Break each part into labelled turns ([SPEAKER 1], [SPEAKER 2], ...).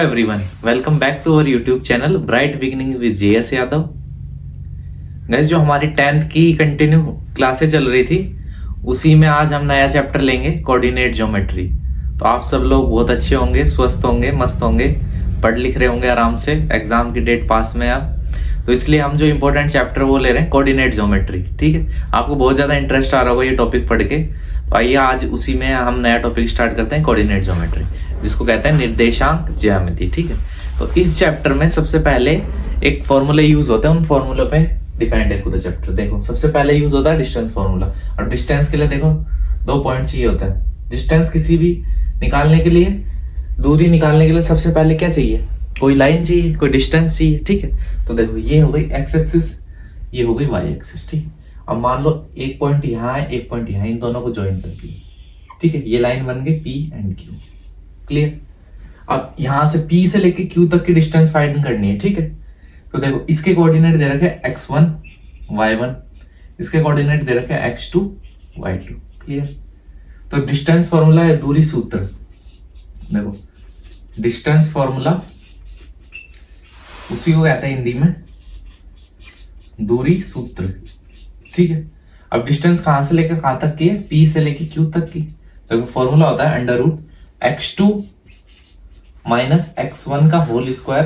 [SPEAKER 1] everyone, welcome back to our YouTube channel Bright Beginning with JS Yadav. Guys जो हमारी 10th की continue क्लासें चल रही थी उसी में आज हम नया चैप्टर लेंगे कोऑर्डिनेट ज्योमेट्री। तो आप सब लोग बहुत अच्छे होंगे, स्वस्थ होंगे, मस्त होंगे, पढ़ लिख रहे होंगे आराम से, एग्जाम की डेट पास में आप। तो इसलिए हम जो इम्पोर्टेंट चैप्टर वो ले रहे हैं कोऑर्डिनेट ज्योमेट्री। ठीक है, आपको बहुत ज़्यादा इंटरेस्ट आ रहा होगा ये टॉपिक पढ़ के। तो आइए आज उसी में हम नया टॉपिक स्टार्ट करते हैं कोऑर्डिनेट ज्योमेट्री, जिसको कहते हैं निर्देशांक ज्यामिति। ठीक है, तो इस चैप्टर में सबसे पहले एक फॉर्मूला यूज होता है, उन फॉर्मूला पे डिपेंड है पूरा चैप्टर। देखो सबसे पहले यूज होता है डिस्टेंस फॉर्मूला, और डिस्टेंस के लिए देखो 2 पॉइंट चाहिए होता है। डिस्टेंस किसी भी निकालने के लिए, दूरी निकालने के लिए सबसे पहले क्या चाहिए? कोई लाइन चाहिए, कोई डिस्टेंस चाहिए। ठीक है, तो देखो ये हो गई एक्स एक्सिस, ये हो गई वाई एक्सिस। ठीक है, अब मान लो एक पॉइंट यहाँ है, एक पॉइंट यहाँ, इन दोनों को ज्वाइन कर दिए। ठीक है, ये लाइन बन गई पी एंड क्यू। क्लियर? अब यहां से P से लेके Q तक की डिस्टेंस फाइंड करनी है। ठीक है, तो देखो इसके कोऑर्डिनेट दे रखे x1 y1, इसके कोऑर्डिनेट दे रखे x2 y2। क्लियर? तो डिस्टेंस फॉर्मूला है दूरी सूत्र। देखो डिस्टेंस फॉर्मूला उसी को कहते हैं हिंदी में दूरी सूत्र। ठीक है, अब डिस्टेंस कहां से लेकर कहां तक की है? P से लेके Q तक की। तो फॉर्मूला होता है under root x2 minus x1 का whole square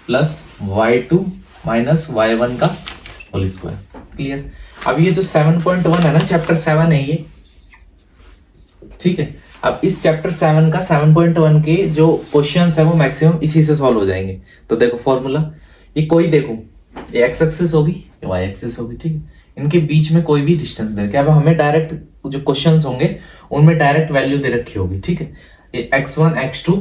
[SPEAKER 1] plus y2 minus y1 का होल स्क्वायर। क्लियर? अब ये जो 7.1 है ना, चैप्टर 7 है ये। ठीक है, अब इस चैप्टर 7 का 7.1 के जो क्वेश्चंस है वो मैक्सिमम इसी से सॉल्व हो जाएंगे। तो देखो फॉर्मूला, ये कोई देखो ये x एक्सिस होगी, ये y एक्सिस होगी। ठीक है, इनके बीच में कोई भी डिस्टेंस दे रखा है। अब हमें डायरेक्ट जो क्वेश्चंस होंगे उनमें डायरेक्ट वैल्यू दे रखी होगी। ठीक है, ये x1 x2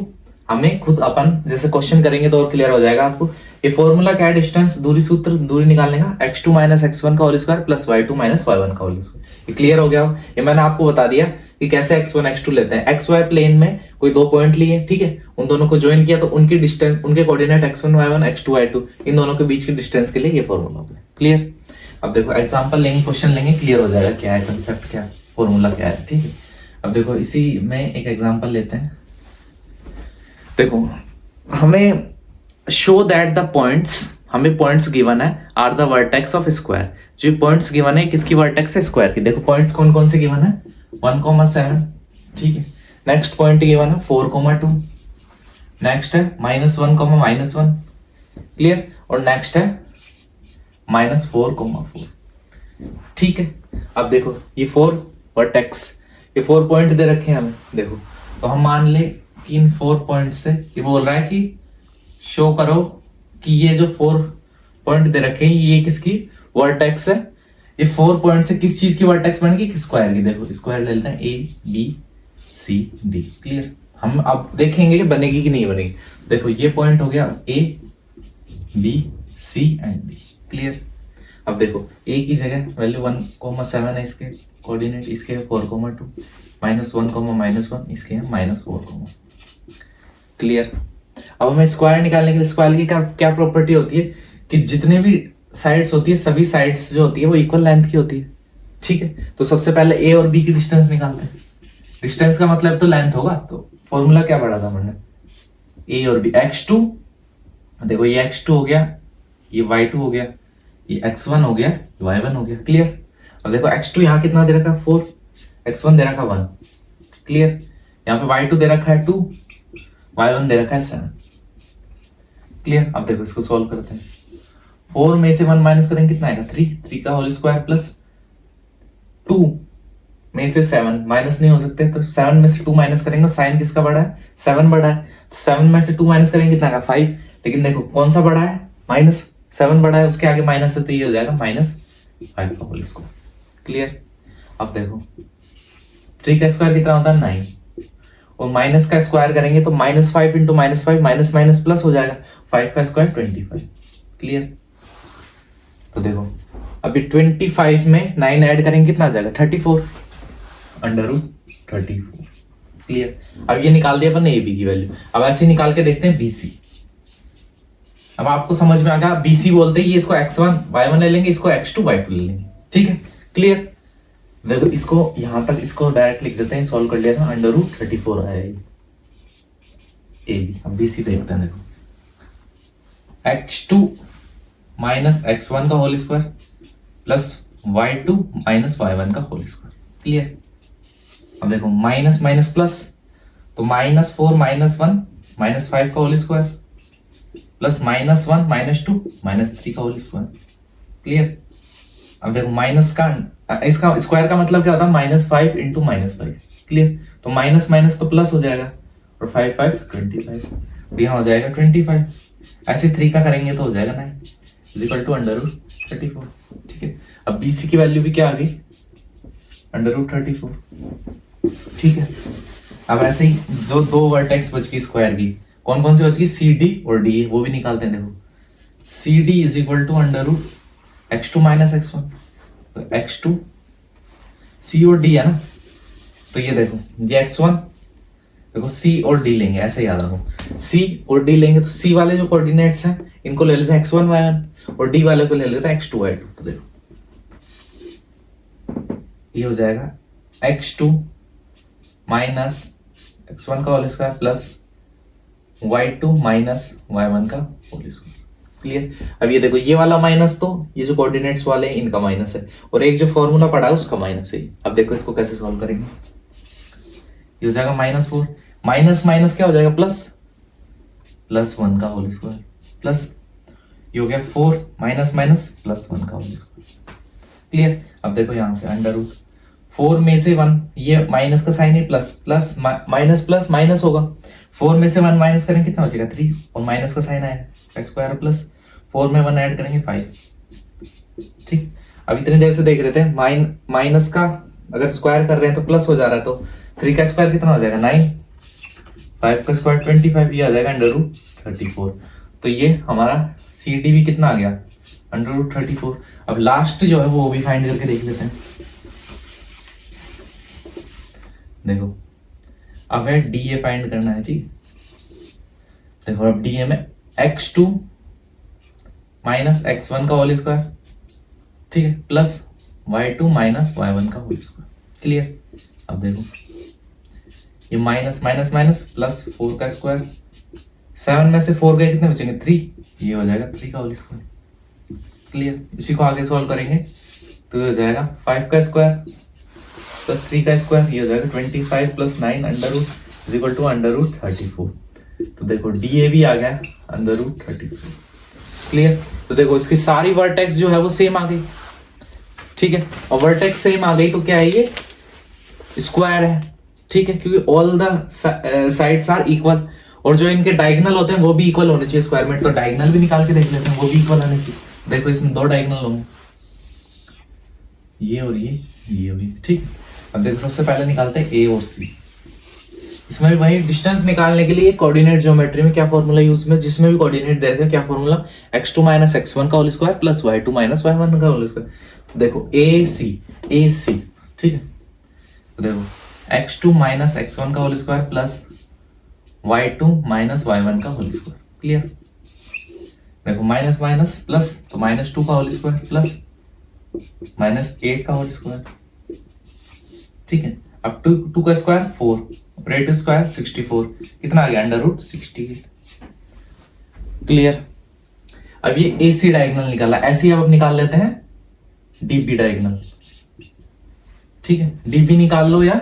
[SPEAKER 1] हमें खुद अपन जैसे क्वेश्चन करेंगे तो और क्लियर हो जाएगा आपको। ये फॉर्मूला क्या है? डिस्टेंस दूरी सूत्र, दूरी निकालने का x2 माइनस x1 का whole square plus y2 minus y1 का होल स्क्वायर। ये क्लियर हो गया? ये मैंने आपको बता दिया कि कैसे x1 x2 लेते हैं। xy प्लेन में कोई 2 पॉइंट लिए, ठीक है, उन दोनों को ज्वाइन किया तो उनकी डिस्टेंस, उनके coordinate x1 y1 x2 y2, इन दोनों के बीच की डिस्टेंस के लिए ये फॉर्मूला हो गया। क्लियर? अब देखो एग्जाम्पल लेंगे, क्वेश्चन लेंगे, क्लियर हो जाएगा क्या है कंसेप्ट, क्या फॉर्मूला क्या है। ठीक है, अब देखो इसी में एक एग्जाम्पल लेते हैं। देखो हमें शो दैट द पॉइंट्स, हमें पॉइंट्स गिवन है are the vertex of square. जो पॉइंट्स गिवन है किसकी वर्टेक्स है? स्क्वायर की। देखो पॉइंट्स कौन कौन से गिवन है? 1,7। ठीक है, नेक्स्ट पॉइंट गिवन है 4,2, नेक्स्ट है -1,-1। क्लियर? और नेक्स्ट है -4,4। ठीक है, अब देखो ये 4 वर्टेक्स, ये 4 पॉइंट दे रखे हैं हमें। देखो तो हम मान ले कि इन 4 पॉइंट से ये बोल रहा है कि शो करो कि ये जो 4 पॉइंट दे रखे हैं ये किसकी वर्टेक्स है। ये 4 पॉइंट से किस चीज की वर्टेक्स बनेगी? किस स्क्वायर की। देखो स्क्वायर ले लेते हैं ABCD। क्लियर? हम अब देखेंगे कि बनेगी कि नहीं बनेगी। देखो ये पॉइंट हो गया ABC एंड B। क्लियर? अब देखो A की जगह वैल्यू 1,7 है, इसके कोऑर्डिनेट इसके 4,2, -1,-1, इसके है -4,। क्लियर? अब हमें स्क्वायर निकालने के लिए स्क्वायर की क्या प्रॉपर्टी होती है कि जितने भी साइड्स होती है, सभी साइड्स जो होती है वो इक्वल लेंथ की होती है। ठीक है, तो सबसे पहले A और B की डिस्टेंस निकालते हैं। डिस्टेंस का मतलब तो लेंथ होगा। तो फॉर्मूला क्या पढ़ा था हमने? A और B, x2, देखो ये x2 हो गया, ये y2 हो गया, ये x1 हो गया, y1 हो गया। क्लियर? अब देखो x2 यहाँ कितना दे रखा है? 4, x1 दे रखा है 1। क्लियर? यहाँ पे y2 दे रखा है 2, y1 दे रखा है 7। क्लियर? अब देखो इसको सॉल्व करते हैं। 4 में से 1 माइनस करेंगे कितना आएगा? 3 का होल स्क्वायर प्लस 2 में से 7 माइनस नहीं हो सकते, तो 7 में से 2 माइनस करेंगे। साइन किसका बड़ा है? 7 बड़ा है, तो 7 में से 2 माइनस करेंगे कितना आएगा? 5। लेकिन देखो कौन सा बड़ा है? -7 बड़ा है, उसके आगे माइनस है तो ये हो जाएगा -5 का होल स्क्वायर। क्लियर? अब देखो 3 का स्क्वायर कितना होता है? 9, और माइनस का स्क्वायर करेंगे तो -5 इंटू -5 माइनस माइनस प्लस हो जाएगा, 5 का स्क्वायर 25। क्लियर? तो देखो अभी 25 में 9 ऐड करेंगे कितना आ जाएगा? 34 अंडर रूट 34। क्लियर? अब ये निकाल दिया अपन ने AB की वैल्यू। अब ऐसे निकाल के देखते हैं BC। अब आपको समझ में आ गया, BC बोलते ही इसको x1 y1 ले लेंगे, इसको x2 y2 ले लेंगे। ठीक है? क्लियर? देखो इसको यहां तक इसको डायरेक्ट लिख देते हैं, सॉल्व कर लिया था, अंडर रूट 34 आया। A B. अब बी सी देखते हैं, देखो x2 माइनस x1 का whole square plus y2 minus y1 का होल स्क्वायर। क्लियर। अब देखो माइनस माइनस प्लस, तो -4 -1 -5 का होल स्क्वायर प्लस -1 -2 -3 का होल स्क्वायर। क्लियर। अब देखो माइनस का इसका स्क्वायर का मतलब क्या होता है, -5 इंटू -5। क्लियर। तो माइनस माइनस तो प्लस हो जाएगा और 5 5 25, तो यहाँ हो जाएगा 25। ऐसे 3 का करेंगे तो हो जाएगा 9 इक्वल टू √34। ठीक है। अब BC की वैल्यू भी क्या आ गई, √34। ठीक है। अब ऐसे ही जो दो वर्टेक्स बच गई स्क्वायर की, कौन कौन सी बच गई, CD और DA, वो भी निकालते हैं। देखो CD is equal to √x2 minus x1, तो x2 C और D है ना, तो ये देखो ये x1, देखो C और D लेंगे, ऐसे याद रखो C और D लेंगे, तो C वाले जो कोऑर्डिनेट्स हैं इनको ले लेते हैं x1 y1 और D वाले को ले लेते हैं x2 y2। तो देखो ये हो जाएगा x2 माइनस x1 का whole square plus y2 minus y1 का होल स्क्वायर। क्लियर। अब ये देखो ये वाला माइनस, तो ये जो कोऑर्डिनेट्स वाले हैं इनका माइनस है, और एक जो फॉर्मूला पड़ा है उसका माइनस है। अब देखो इसको कैसे सॉल्व करेंगे, ये हो जाएगा -4 माइनस माइनस क्या हो जाएगा, प्लस 1 का होल स्क्वायर प्लस ये हो गया 4 माइनस माइनस +1 का होल स्क्वायर। क्लियर। अब देखो यहां से √4 में से 1, ये माइनस का साइन है, प्लस माइनस प्लस माइनस होगा, 4 में से 1 माइनस करेंगे कितना बचेगा 3, और माइनस का साइन आया स्क्वायर प्लस 4 में 1 ऐड करेंगे 5। ठीक। अब इतनी देर से देख रहे थे माइनस का अगर स्क्वायर कर रहे हैं तो प्लस हो जा रहा है, तो 3 का स्क्वायर कितना हो जाएगा 9, 5 का स्क्वायर 25, ये आ जाएगा √34। तो ये हमारा CD भी कितना आ गया, √34। अब लास्ट जो है वो भी फाइंड करके देख लेते हैं। देखो अब है DA फाइंड करना है। ठीक। देखो अब DA में x2 माइनस x1 का होल स्क्वायर, ठीक है, प्लस y2 माइनस y1 का होल स्क्वायर। क्लियर। अब देखो ये माइनस माइनस माइनस प्लस 4 का स्क्वायर, 7 में से 4 गए कितने बचेंगे 3, ये हो जाएगा 3 का होल स्क्वायर। क्लियर। इसी को आगे सॉल्व करेंगे तो ये हो जाएगा 5 का स्क्वायर प्लस 3 का स्क्वायर, ये हो जाएगा 25 प्लस 9 अंडर रूट इज √34। तो देखो DA भी आ गया √34। क्लियर। तो देखो इसकी सारी वर्टेक्स जो है वो सेम आ गई। ठीक है। और वर्टेक्स सेम आ गई तो क्या है, ये स्क्वायर है। ठीक है, क्योंकि all the sides are equal, और जो इनके डायगोनल होते हैं वो भी इक्वल होने चाहिए स्क्वायर में। तो डायगोनल भी निकाल के देख लेते हैं, वो भी इक्वल होने चाहिए। देखो इसमें 2 डायगोनल होंगे, ये और ये और ये। ठीक है। अब देखो सबसे पहले निकालते हैं A और C। इसमें भी वही डिस्टेंस निकालने के लिए कोऑर्डिनेट ज्योमेट्री में क्या फॉर्मूला यूज में, जिसमें भी कोऑर्डिनेट दे रखे हैं क्या फॉर्मूला, x2 माइनस x1 का whole square plus y2 minus y1 का होल स्क्वायर। तो देखो AC। ठीक है। तो देखो x2 माइनस x1 का whole square plus y2 minus y1 का होल स्क्वायर। क्लियर। देखो माइनस माइनस प्लस, तो -2 का होल स्क्वायर प्लस -8 का होल स्क्वायर। ठीक है। अब 2 का स्क्वायर 4 और 8 स्क्वायर 64, कितना आ गया √68। क्लियर। अब ये AC डायगोनल निकाला, ऐसे ही अब निकाल लेते हैं DB डायगोनल। ठीक है। DB निकाल लो या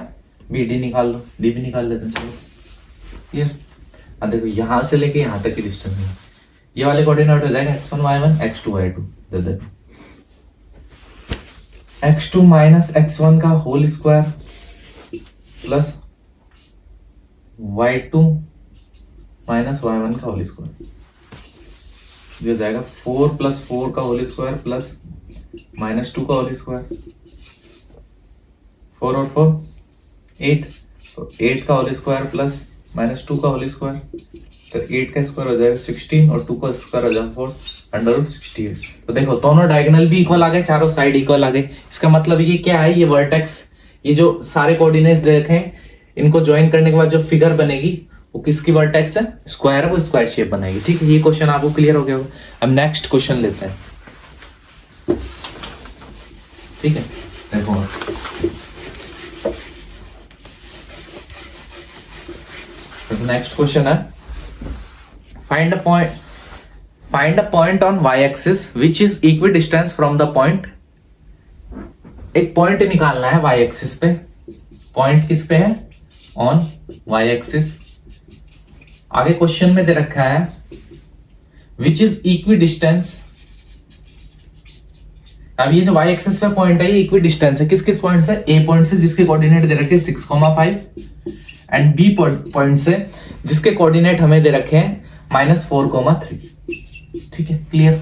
[SPEAKER 1] BD निकाल लो, DB निकाल लेते हैं। चलो क्लियर। अब देखो यहां से लेके यहां तक की डिस्टेंस है, ये वाले कोऑर्डिनेट हो जाएगा x1 y1 x2 y2। दे दे x2 माइनस x1 का whole square plus y2 minus y1 का होल स्क्वायर, ये हो जाएगा 4 प्लस 4 का होल स्क्वायर प्लस -2 का होल स्क्वायर, 4 और 4 8, तो 8 का होल स्क्वायर प्लस -2 का होल स्क्वायर, तो 8 का स्क्वायर हो जाएगा 16 और 2 का स्क्वायर हो जाएगा 4 √68। तो देखो दोनों डायगोनल भी इक्वल आ गए, चारों साइड इक्वल आ गए। इसका मतलब ये क्या है, ये वर्टेक्स, ये जो सारे कोऑर्डिनेट्स दे रखे हैं इनको ज्वाइन करने के बाद जो फिगर बनेगी वो किसकी वर्टेक्स है, स्क्वायर है, वो स्क्वायर शेप बनाएगी। ठीक है। ये क्वेश्चन आपको क्लियर हो गया होगा। अब नेक्स्ट क्वेश्चन लेते हैं। ठीक है। देखो नेक्स्ट क्वेश्चन है find a point on y axis which is equidistance from the point. एक पॉइंट निकालना है y एक्सिस पे। पॉइंट किस पे है? On y axis. आगे क्वेश्चन में दे रखा है विच इज इक्विडिस्टेंस। अब ये जो y एक्सिस पे पॉइंट है ये इक्विडिस्टेंस है किस किस पॉइंट से? a पॉइंट से जिसके कोऑर्डिनेट दे रखे 6,5 एंड b पॉइंट से जिसके कोऑर्डिनेट हमें दे रखे हैं -4,3। ठीक है, क्लियर।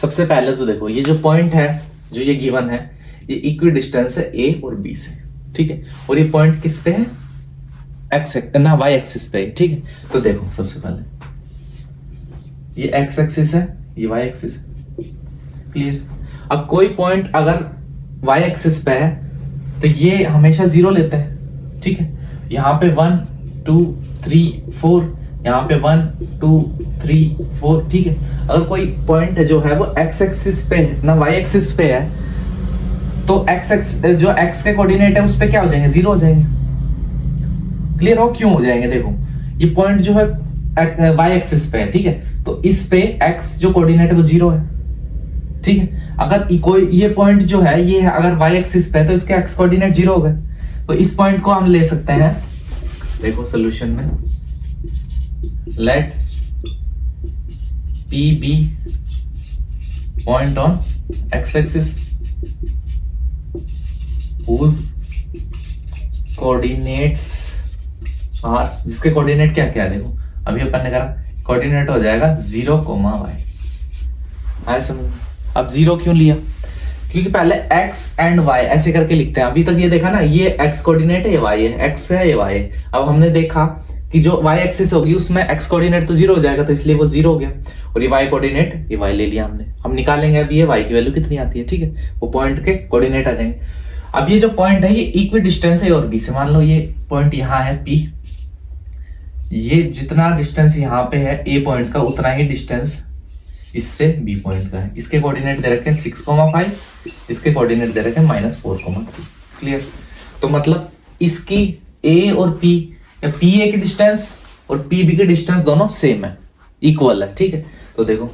[SPEAKER 1] सबसे पहले तो देखो ये जो पॉइंट है जो ये गिवन है ये इक्विडिस्टेंस है a और b से। ठीक है, और ये पॉइंट किस पे है? x ना y एक्सिस पे। ठीक है, तो देखो सबसे पहले ये x एक्सिस है ये y एक्सिस है। क्लियर। अब कोई पॉइंट अगर y एक्सिस पे है तो ये हमेशा 0 लेता है। ठीक है, यहाँ पे 1 2 3 4, यहाँ पे 1 2 3 4। ठीक है, अगर कोई पॉइंट जो है वो x एक्सिस पे है ना y एक्सिस पे है तो जो x के कोऑर्डिनेट है उस पे क्या हो जाएंगे? 0 हो जाएंगे। क्लियर हो? क्यों हो जाएंगे? देखो ये पॉइंट जो है y एक्सिस पे है। ठीक है, तो इस पे x जो कोऑर्डिनेट है वो 0 है। ठीक है, अगर कोई ये पॉइंट जो है ये अगर y एक्सिस पे है तो इसके x कोऑर्डिनेट 0 हो गए। तो इस पॉइंट को हम ले सकते हैं, देखो सॉल्यूशन में, late P be point on x axis whose coordinates are, जिसके कोऑर्डिनेट क्या क्या है? देखो अभी अपन ने करा कोऑर्डिनेट हो जाएगा 0, y। आया समझ? अब 0 क्यों लिया? क्योंकि पहले x एंड y ऐसे करके लिखते हैं। अभी तक ये देखा ना, ये x कोऑर्डिनेट है ये y है, x है ये y है। अब हमने देखा कि जो y एक्सिस होगी उसमें x कोऑर्डिनेट तो 0 हो जाएगा, तो इसलिए वो 0 हो गया। और ये y कोऑर्डिनेट ये y ले लिया हमने। हम निकालेंगे अभी ये y की वैल्यू कितनी आती है। ठीक है, वो पॉइंट के कोऑर्डिनेट आ जाएंगे। अब ये जो पॉइंट है ये इक्वी डिस्टेंस है और b से। मान लो ये पॉइंट यहाँ है p, ये जितना डिस्टेंस यहाँ पे है a पॉइंट का उतना ही डिस्टेंस इससे b पॉइंट का है। इसके कोऑर्डिनेट दे रखे हैं 6,5, इसके कोऑर्डिनेट दे रखे हैं -4,3। क्लियर। तो मतलब इसकी a और p या p a की डिस्टेंस और p b की डिस्टेंस दोनों सेम है, इक्वल है। ठीक है, तो देखो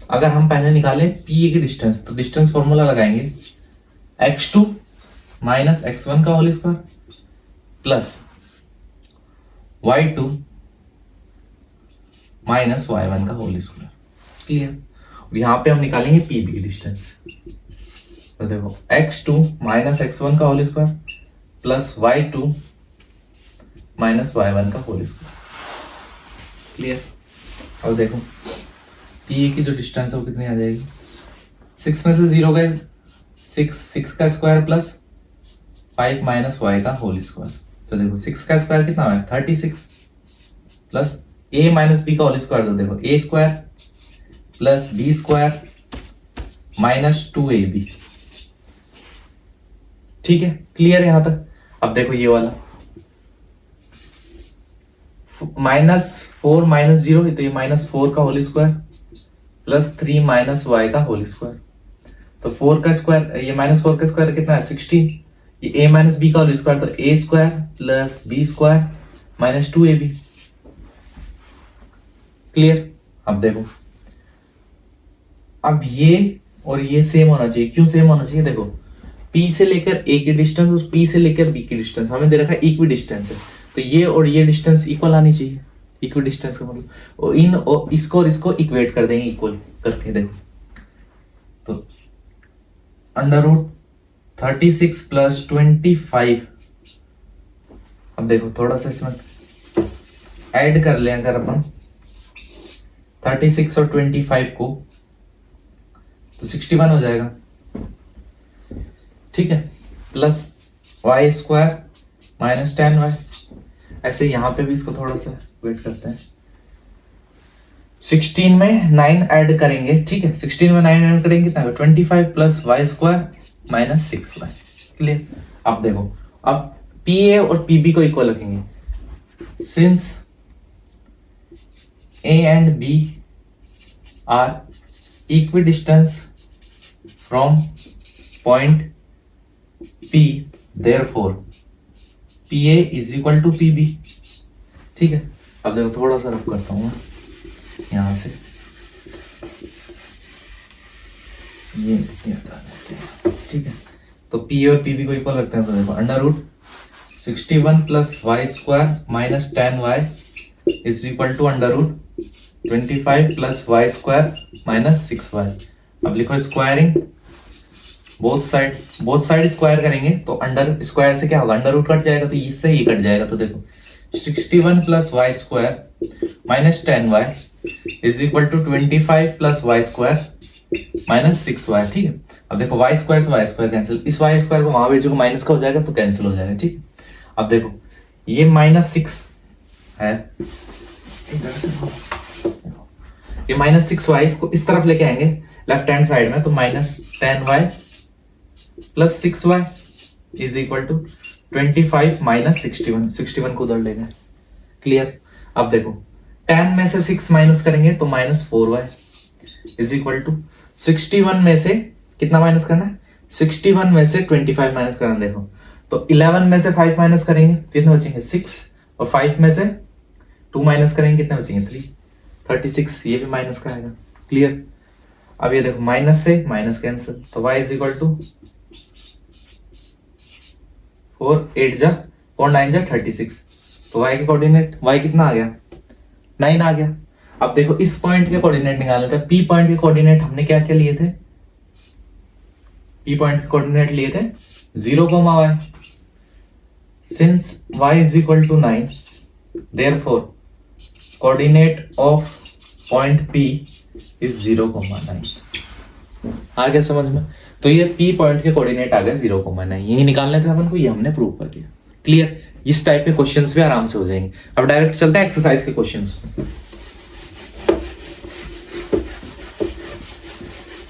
[SPEAKER 1] अगर हम पहले निकाले p a की डिस्टेंस तो डिस्टेंस फॉर्मूला लगाएंगे x2 माइनस x1 का whole square plus y2 minus y1 का होल स्क्वायर। क्लियर। और यहाँ पे हम निकालेंगे p b की डिस्टेंस। तो देखो x2 माइनस x1 का whole square plus y2 minus y1 का होल स्क्वायर। क्लियर। और देखो p a की जो डिस्टेंस है वो कितनी आ जाएगी? 6 में से 0 गए 6 का स्क्वायर प्लस 5 माइनस y का होल स्क्वायर। तो देखो 6 का स्क्वायर कितना है? 36 प्लस a माइनस b का होल स्क्वायर। तो देखो a square plus b square minus 2ab। ठीक है, क्लियर है यहां तक? अब देखो ये वाला -4 माइनस 0 तो ये -4 का whole square plus 3 minus y का होल स्क्वायर। तो 4 का स्क्वायर, ये -4 का स्क्वायर कितना है? 16। ये a माइनस b का होल स्क्वायर तो a square plus b square minus 2ab। Clear. अब देखो अब ये और ये सेम होना चाहिए। क्यों सेम होना चाहिए? देखो p से लेकर a की डिस्टेंस और p से लेकर b की डिस्टेंस हमें दे रखा है इक्वी डिस्टेंस है, तो ये और ये डिस्टेंस इक्वल आनी चाहिए। इक्वी डिस्टेंस का मतलब और इन और इसको इक्वेट कर देंगे इक्वल करके। देखो तो √36 प्लस 25। अब देखो थोड़ा सा इसमें ऐड कर लें अगर अपन 36 और 25 को तो 61 हो जाएगा। ठीक है, plus y square minus 10y। ऐसे यहां पे भी इसको थोड़ा सा वेट करते हैं। 16 में 9 ऐड करेंगे। ठीक है, 16 में 9 ऐड करेंगे कितना? 25 plus y square minus 6y। Clear. अब देखो अब pa और pb को इक्वल रखेंगे। Since a and b are equidistance from point p, therefore pa is equal to pb। ठीक है, अब देखो थोड़ा सा रफ करता हूँ। यहां से ये हटा देते हैं, ठीक है। तो पी और पी भी को इक्वल रखते हैं, तो देखो under root 61 plus Y square minus 10y is equal to under root 25 plus Y square minus 6y। अब लिखो स्क्वायरिंग बोथ साइड स्क्वायर करेंगे तो अंडर स्क्वायर से क्या होगा, अंडर रूट कट जाएगा तो इससे ही कट जाएगा। तो देखो 61 plus Y square minus 10y is equal to 25 plus Y square minus 6y, ठीक है। अब देखो वाई स्क्वायर से वाई स्क्वायर कैंसिल, इस वाई स्क्वायर को वहां भेजोगे माइनस का हो जाएगा तो कैंसिल हो जाएगा, ठीक है। अब देखो ये -6 है, ये -6y, इसको इस तरफ लेके आएंगे लेफ्ट हैंड साइड में, तो -10y plus 6y is equal to 25 minus 61 को उधर ले गए, क्लियर। अब देखो 10 में से 6 माइनस करेंगे तो -4y इज इक्वल टू 61 में से कितना माइनस करना है, 61 में से 25 माइनस करना। देखो तो 11 में से 5 माइनस करेंगे कितने बचेंगे 6, और 5 में से 2 माइनस करेंगे कितने बचेंगे 3, 36, ये भी माइनस का आएगा, क्लियर। अब ये देखो माइनस से माइनस कैंसिल, तो y इज इक्वल टू 4 8 जा और 9 जा 36, तो y के कोऑर्डिनेट y कितना आ गया 9 आ गया। अब देखो इस पॉइंट के कोऑर्डिनेट निकालने थे, P पॉइंट के कोऑर्डिनेट हमने क्या क्या लिए थे, P पॉइंट के कोऑर्डिनेट लिए थे 0, y, since y is equal to 9 therefore coordinate of point P is 0, 9। आ गया समझ में। तो ये P पॉइंट के कोऑर्डिनेट आ गए 0, 9, यही निकालने थे अपन को, ये हमने प्रूव कर दिया, क्लियर। इस टाइप के क्वेश्चंस भी आराम से हो जाएंगे। अब डायरेक्ट चलते हैं एक्सरसाइज के क्वेश्चंस पे।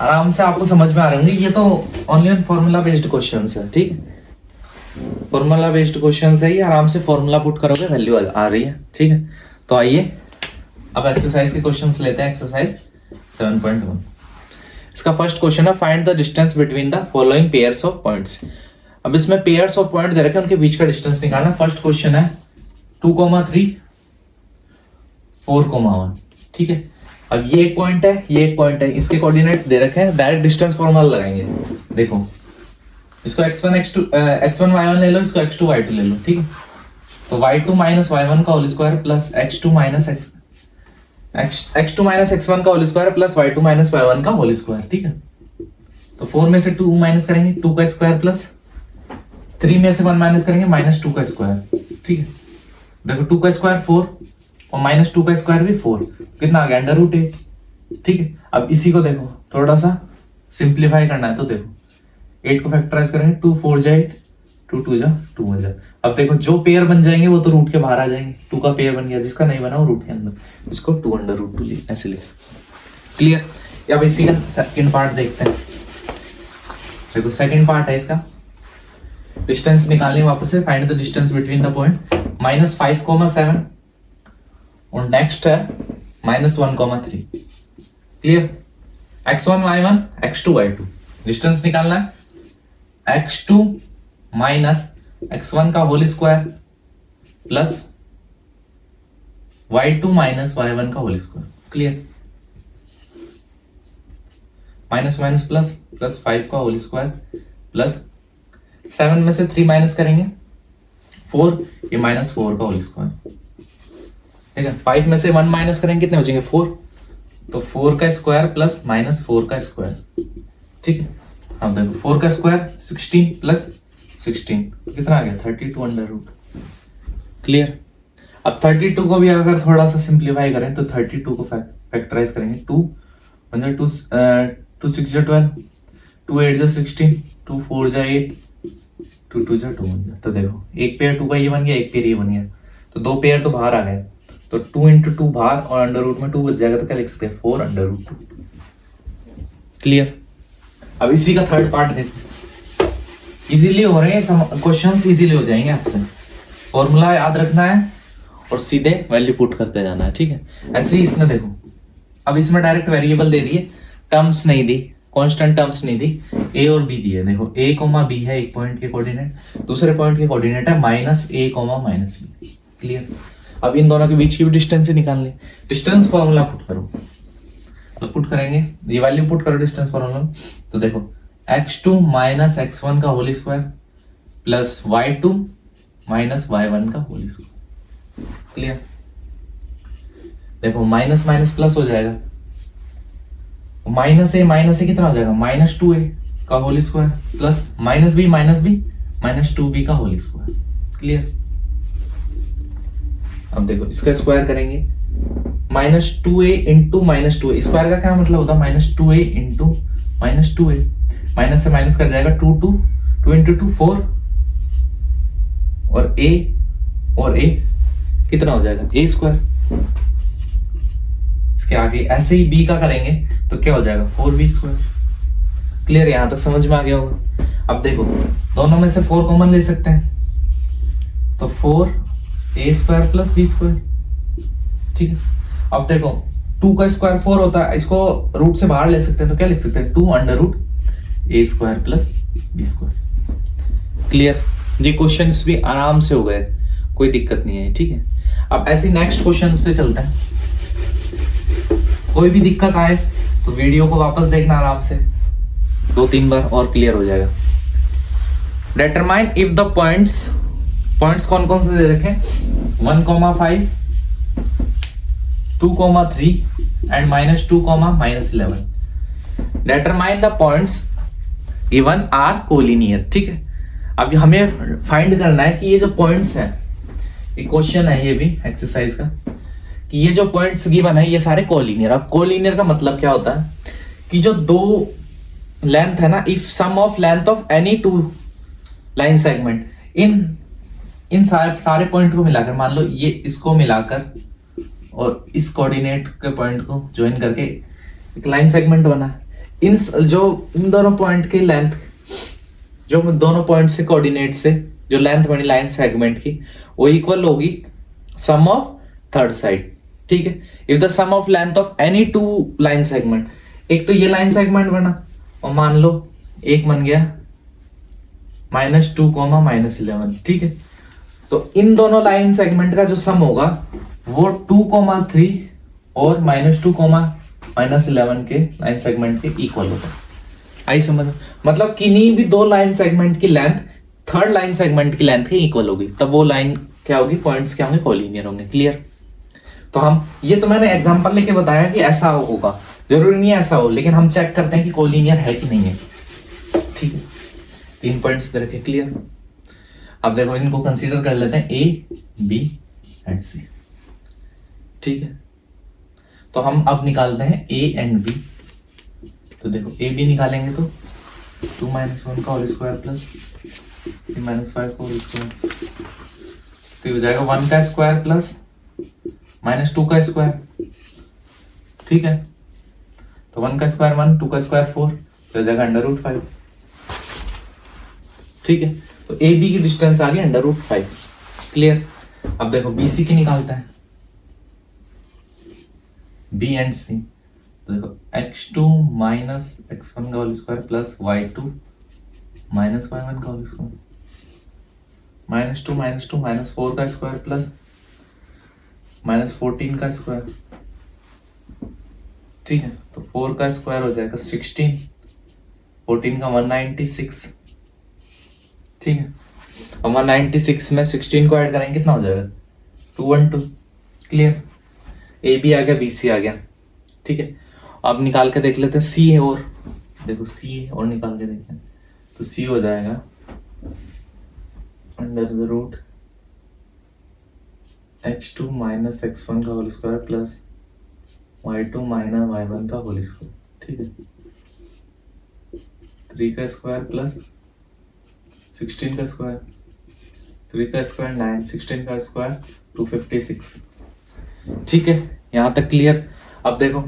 [SPEAKER 1] आराम से आपको समझ में आ रहे होंगे, ये तो only on formula based questions है, ठीक है। फॉर्मूला बेस्ड क्वेश्चंस है ये, आराम से फॉर्मूला पुट करोगे वैल्यू आ रही है, ठीक है। तो आइए अब एक्सरसाइज के क्वेश्चंस लेते हैं। एक्सरसाइज 7.1, इसका फर्स्ट क्वेश्चन है find the distance between the following pairs of points. अब इसमें पेयर्स ऑफ पॉइंट दे रखे हैं, उनके बीच का डिस्टेंस निकालना। फर्स्ट क्वेश्चन है 2,3 4,1, ठीक है। अब ये एक पॉइंट है, ये एक पॉइंट है, इसके कोऑर्डिनेट्स दे रखे हैं, डायरेक्ट डिस्टेंस फॉर्मूला लगाएंगे। देखो इसको x1 y1 ले लो, इसको x2 y2 ले लो, ठीक है। तो y2 माइनस y1 का whole square plus x2 minus x1 का whole square plus y2 minus y1 का होल स्क्वायर, ठीक है। तो 4 में से 2 माइनस करेंगे 2 का स्क्वायर प्लस 3 में से 1 माइनस करेंगे -2 का स्क्वायर, ठीक है। देखो 2 का स्क्वायर 4 और -2 का स्क्वायर भी 4, कितना आ गया √8, ठीक है। अब इसी को देखो थोड़ा सा सिंप्लीफाई करना है, तो देखो 8 को फैक्टराइज करेंगे 2 4 जा 8, 2 2 जा 2 1 जा। अब देखो जो पेयर बन जाएंगे वो तो रूट के बाहर आ जाएंगे, 2 का पेयर बन गया, जिसका नहीं बना वो रूट के अंदर, इसको 2 √2 ऐसे लिख, क्लियर। अब इसी का सेकंड पार्ट देखते हैं। देखो सेकंड पार्ट है इसका, डिस्टेंस निकालने वापस से, find the distance between the point -5,7 और नेक्स्ट है -1,3, clear. x1 y1 x2 y2 distance निकालना है, x2 माइनस x1 का whole square plus y2 minus y1 का whole square, clear. Minus minus plus plus 5 का होल स्क्वायर प्लस 7 में से 3 minus करेंगे 4, ये -4 का होल स्क्वायर, ठीक है। 5 में से 1 माइनस करेंगे कितने बचेंगे 4, तो 4 का स्क्वायर प्लस -4 का स्क्वायर, ठीक है। अब देखो 4 का स्क्वायर 16 प्लस 16 कितना आ गया 32 √, क्लियर। अब 32 को भी अगर थोड़ा सा सिंप्लीफाई करें तो 32 को फैक्टराइज करेंगे, 2 2 6 जा 12, 2 8 जा 16, 2 4 जा 8, 2 2 जा 2 1 जा। तो देखो एक पेयर 2 का ये बन गया, एक पेयर ये बन गया, तो 2 पेयर तो बाहर आ गए, तो 2 × 2 बाहर और अंडर रूट में 2 बच जाएगा, तो क्या लिख सकते हैं 4 √2, क्लियर। अब इसी का थर्ड पार्ट देखो, इजीली हो रहे हैं क्वेश्चंस, इजीली हो जाएंगे आपसे। फॉर्मूला याद रखना है और सीधे वैल्यू पुट करते जाना है, ठीक है। ऐसे ही इसमें देखो, अब इसमें डायरेक्ट वेरिएबल दे दिए, टर्म्स नहीं दी, कांस्टेंट टर्म्स नहीं दी, a और b दिए। देखो a, b है एक पॉइंट के कोऑर्डिनेट, दूसरे पॉइंट के कोऑर्डिनेट है -a, -b, क्लियर। अब इन दोनों के बीच की भी डिस्टेंस ही निकालनी, डिस्टेंस फॉर्मूला पुट करो, तो पुट करेंगे ये वैल्यू पुट करो डिस्टेंस फॉर्मूला। तो देखो x2 माइनस x1 का whole square plus y2 minus y1 का होल स्क्वायर। क्लियर? देखो माइनस माइनस प्लस हो जाएगा, माइनस ए कितना हो जाएगा, माइनस 2a का whole square plus minus B minus 2b का होल स्क्वायर। क्लियर? अब देखो इसका स्क्वायर करेंगे, minus 2a into minus 2a, square का क्या मतलब होता है, minus 2a into minus 2a, minus से माइनस कर जाएगा 2 इंटू 2 4 और a कितना हो जाएगा a स्क्वायर। इसके आगे ऐसे ही b का करेंगे तो क्या हो जाएगा 4b स्क्वायर। क्लियर? यहां तक समझ में आ गया होगा। अब देखो दोनों में से 4 कॉमन ले सकते हैं, तो 4a square plus b square. ठीक है? अब देखो 2 का स्क्वायर 4 होता है, इसको रूट से बाहर ले सकते हैं, तो क्या लिख सकते हैं 2 under root a square plus b square. Clear? ये क्वेश्चंस भी आराम से हो गए, कोई दिक्कत नहीं है। ठीक है? अब ऐसे नेक्स्ट क्वेश्चंस पे चलते हैं। कोई भी दिक्कत आए तो वीडियो को वापस देखना आराम से 2-3 बार और क्लियर हो जाएगा। डिटरमाइन इफ द पॉइंट्स कौन कौन से दे रखे, 1,5 2,3 and -2, -11। Determine the points given are collinear. ठीक है? अब हमें फाइंड करना है कि ये जो पॉइंट्स हैं, एक क्वेश्चन है ये भी एक्सरसाइज का, कि ये जो पॉइंट्स गिवन है ये सारे कोलिनियर। अब कोलिनियर का मतलब क्या होता है कि जो दो लेंथ है ना, if sum of length of any 2 line segment, इन सारे पॉइंट को मिलाकर, मान लो ये इसको मिलाकर और इस कोऑर्डिनेट के पॉइंट को ज्वाइन करके एक लाइन सेगमेंट बना, इन दोनों पॉइंट की लेंथ, जो दोनों पॉइंट से कोऑर्डिनेट से जो लेंथ बनी लाइन सेगमेंट की, वो इक्वल होगी सम ऑफ थर्ड साइड। ठीक है? If the sum of length of any 2 line segment, एक तो ये लाइन सेगमेंट बना और मान लो एक बन गया -2, -11। ठीक है? तो इन दोनों लाइन सेगमेंट का जो सम होगा वो 2,3 और -2, -11 के लाइन सेगमेंट के इक्वल होगा। आई समझ? मतलब किन्हीं भी 2 लाइन सेगमेंट की लेंथ थर्ड लाइन सेगमेंट की लेंथ के इक्वल होगी, तब वो लाइन क्या होगी, पॉइंट्स क्या होंगे, कोलिनियर होंगे। क्लियर? तो हम ये तो मैंने एग्जांपल लेके बताया कि ऐसा होगा, जरूरी नहीं ऐसा हो, लेकिन हम चेक करते हैं कि कोलिनियर है कि नहीं है। ठीक है? 3 पॉइंट्स दे रखे। क्लियर? अब देखो इनको कंसीडर कर लेते हैं A, B एंड C। ठीक है? तो हम अब निकालते हैं A एंड B। तो देखो A B निकालेंगे तो 2 - 1 का होल स्क्वायर प्लस 3 - 5 का होल स्क्वायर, तो हो जाएगा 1 का स्क्वायर प्लस -2 का स्क्वायर। ठीक है? तो 1 का स्क्वायर 1, 2 का स्क्वायर 4, तो हो जाएगा √5। ठीक है? तो ए बी की डिस्टेंस आ गई √5। क्लियर? अब देखो बी सी की निकालता है, बी एंड सी। तो देखो x2 माइनस x1 का whole square plus y2 minus y1 का होल स्क्वायर, -2 -4 का स्क्वायर प्लस -14 का स्क्वायर। ठीक है? तो 4 का स्क्वायर हो जाएगा 16, 14 का 196। ठीक है? अब 196 में 16 को ऐड करेंगे कितना हो जाएगा 212। क्लियर? ए बी आ गया, बी सी आ गया। ठीक है? अब निकाल के देख लेते हैं सी है, और देखो सी है और निकाल के देखते हैं, तो सी हो जाएगा √x2 माइनस x1 का whole square plus y2 minus y1 का होल स्क्वायर। ठीक है? 3 का स्क्वायर प्लस 16 का स्क्वायर, 3 का स्क्वायर 9, 16 का स्क्वायर 256। ठीक है? यहां तक क्लियर? अब देखो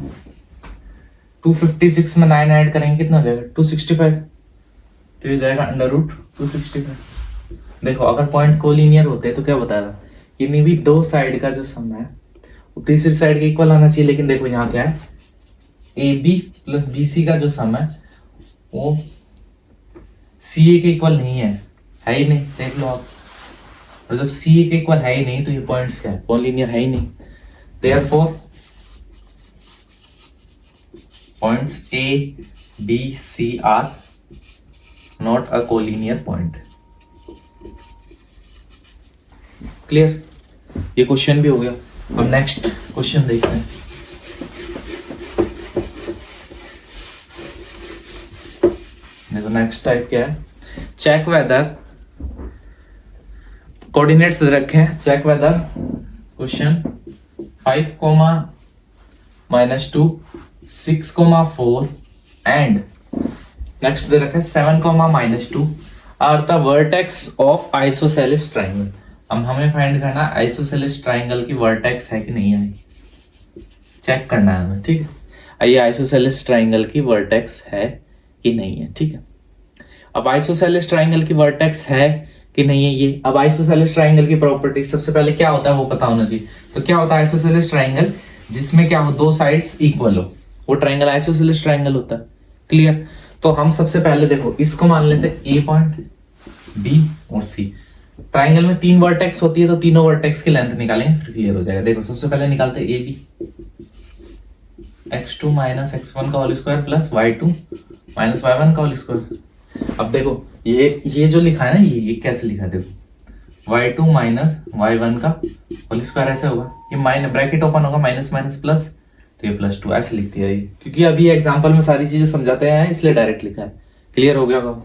[SPEAKER 1] 256 में 9 ऐड करेंगे कितना हो जाएगा 265, तो ये जाएगा √265। देखो अगर पॉइंट कोलिनियर होते हैं तो क्या बताया, किन्हीं भी 2 साइड का जो सम है वो तीसरी साइड के इक्वल आना चाहिए, लेकिन देखो यहाँ क्या है, A B plus B C का जो सम है वो सी ए के इक्वल नहीं है ही नहीं। देख लो आप, और जब सी एक इक्वल है ही नहीं तो ये पॉइंट्स क्या है, कॉलीनियर है ही नहीं। Therefore points A B C are not a collinear point. Clear, ये क्वेश्चन भी हो गया। अब नेक्स्ट क्वेश्चन देखते हैं। देखो नेक्स्ट टाइप क्या है, चेक वेदर कोऑर्डिनेट्स रखे हैं, check whether question 5, -2 6, 4 and next दे रखा है 7, -2 are the vertex of isosceles triangle. अब हमें फाइंड करना है आइसोसेलेस ट्राइंगल की वर्टेक्स है कि नहीं है, चेक करना है हमें, ठीक है। ये आइसोसेलेस ट्राइंगल की वर्टेक्स है कि नहीं है, ठीक है। अब आइसोसेलेस ट्राइंगल की वर्टेक्स है कि नहीं है ये, अब आइसोसेलेस ट्राइंगल की प्रॉपर्टी सबसे पहले क्या होता है वो पता होना चाहिए। तो क्या होता है आइसोसेलेस ट्राइंगल, जिसमें क्या हो, दो साइड्स इक्वल हो, वो ट्राइंगल आइसोसेलेस ट्राइंगल होता है। क्लियर, तो हम सबसे पहले देखो इसको मान लेते हैं ए पॉइंट, बी और सी। ट्राइंगल में 3 वर्टेक्स होती है तो तीनों वर्टेक्स की लेंथ निकालेंगे, फिर क्लियर हो जाएगा। देखो सबसे पहले निकालते हैं ए बी, x2 - x1 का whole square plus y2 - y1 का होल स्क्वायर। अब देखो ये जो लिखा है ना, ये कैसे लिखा है, देखो y2 - y1 का होल स्क्वायर ऐसे होगा, ये माइनस ब्रैकेट ओपन होगा, माइनस माइनस प्लस, तो ये +2 ऐसे लिखती है ये, क्योंकि अभी एग्जांपल में सारी चीजें समझाते हैं इसलिए डायरेक्ट लिखा है। क्लियर हो गया होगा।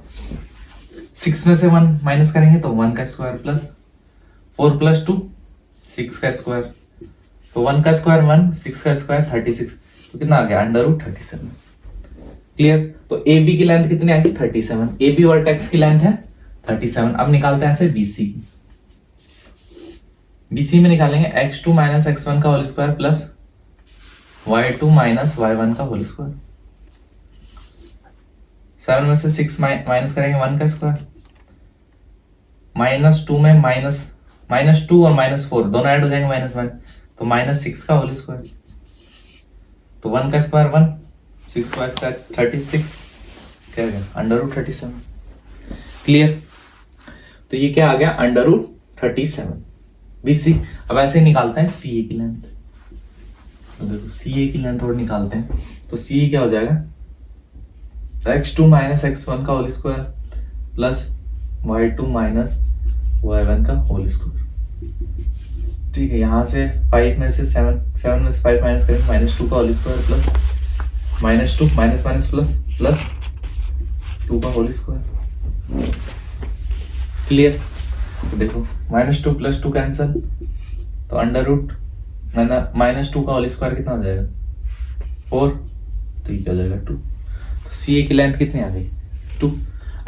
[SPEAKER 1] 6 में से 1 माइनस करेंगे तो 1 का स्क्वायर प्लस 4 + 2 6 का स्क्वायर, तो 1 का स्क्वायर 1, 6 का स्क्वायर 36, तो कितना आ गया √37। क्लियर, तो ए बी की लेंथ कितनी आ गई 37, ए बी वर्टेक्स की लेंथ है 37। अब निकालते हैं ऐसे बीसी की, बीसी में निकालेंगे x2 - x1 का whole square plus y2 - y1 का होल स्क्वायर। 7 में से 6 माइनस करेंगे 1 का स्क्वायर, -2 में -2 और -4 दोनों ऐड हो जाएंगे -1, तो -6 का होल स्क्वायर, तो 1 का स्क्वायर 1, 6 का स्क्वायर 36, क्या गया √37। क्लियर, तो ये क्या आ गया √37 बीसी। अब ऐसे ही निकालते हैं सी ए की लेंथ, तो देखो सी ए की लेंथ और निकालते हैं, तो सी ए क्या हो जाएगा, x2 - x1 का whole square plus y2 - y1 का होल स्क्वायर। ठीक है, यहाँ से 5 में से 7 में से 5 माइनस करेंगे, -2 का whole square plus -2 minus plus 2 का होल स्क्वायर। क्लियर, तो देखो -2 + 2 कैंसल, तो -2 का होल स्क्वायर कितना हो जाएगा 4, तो ये क्या हो जाएगा 2। तो सी ए की लेंथ कितनी आ गई 2।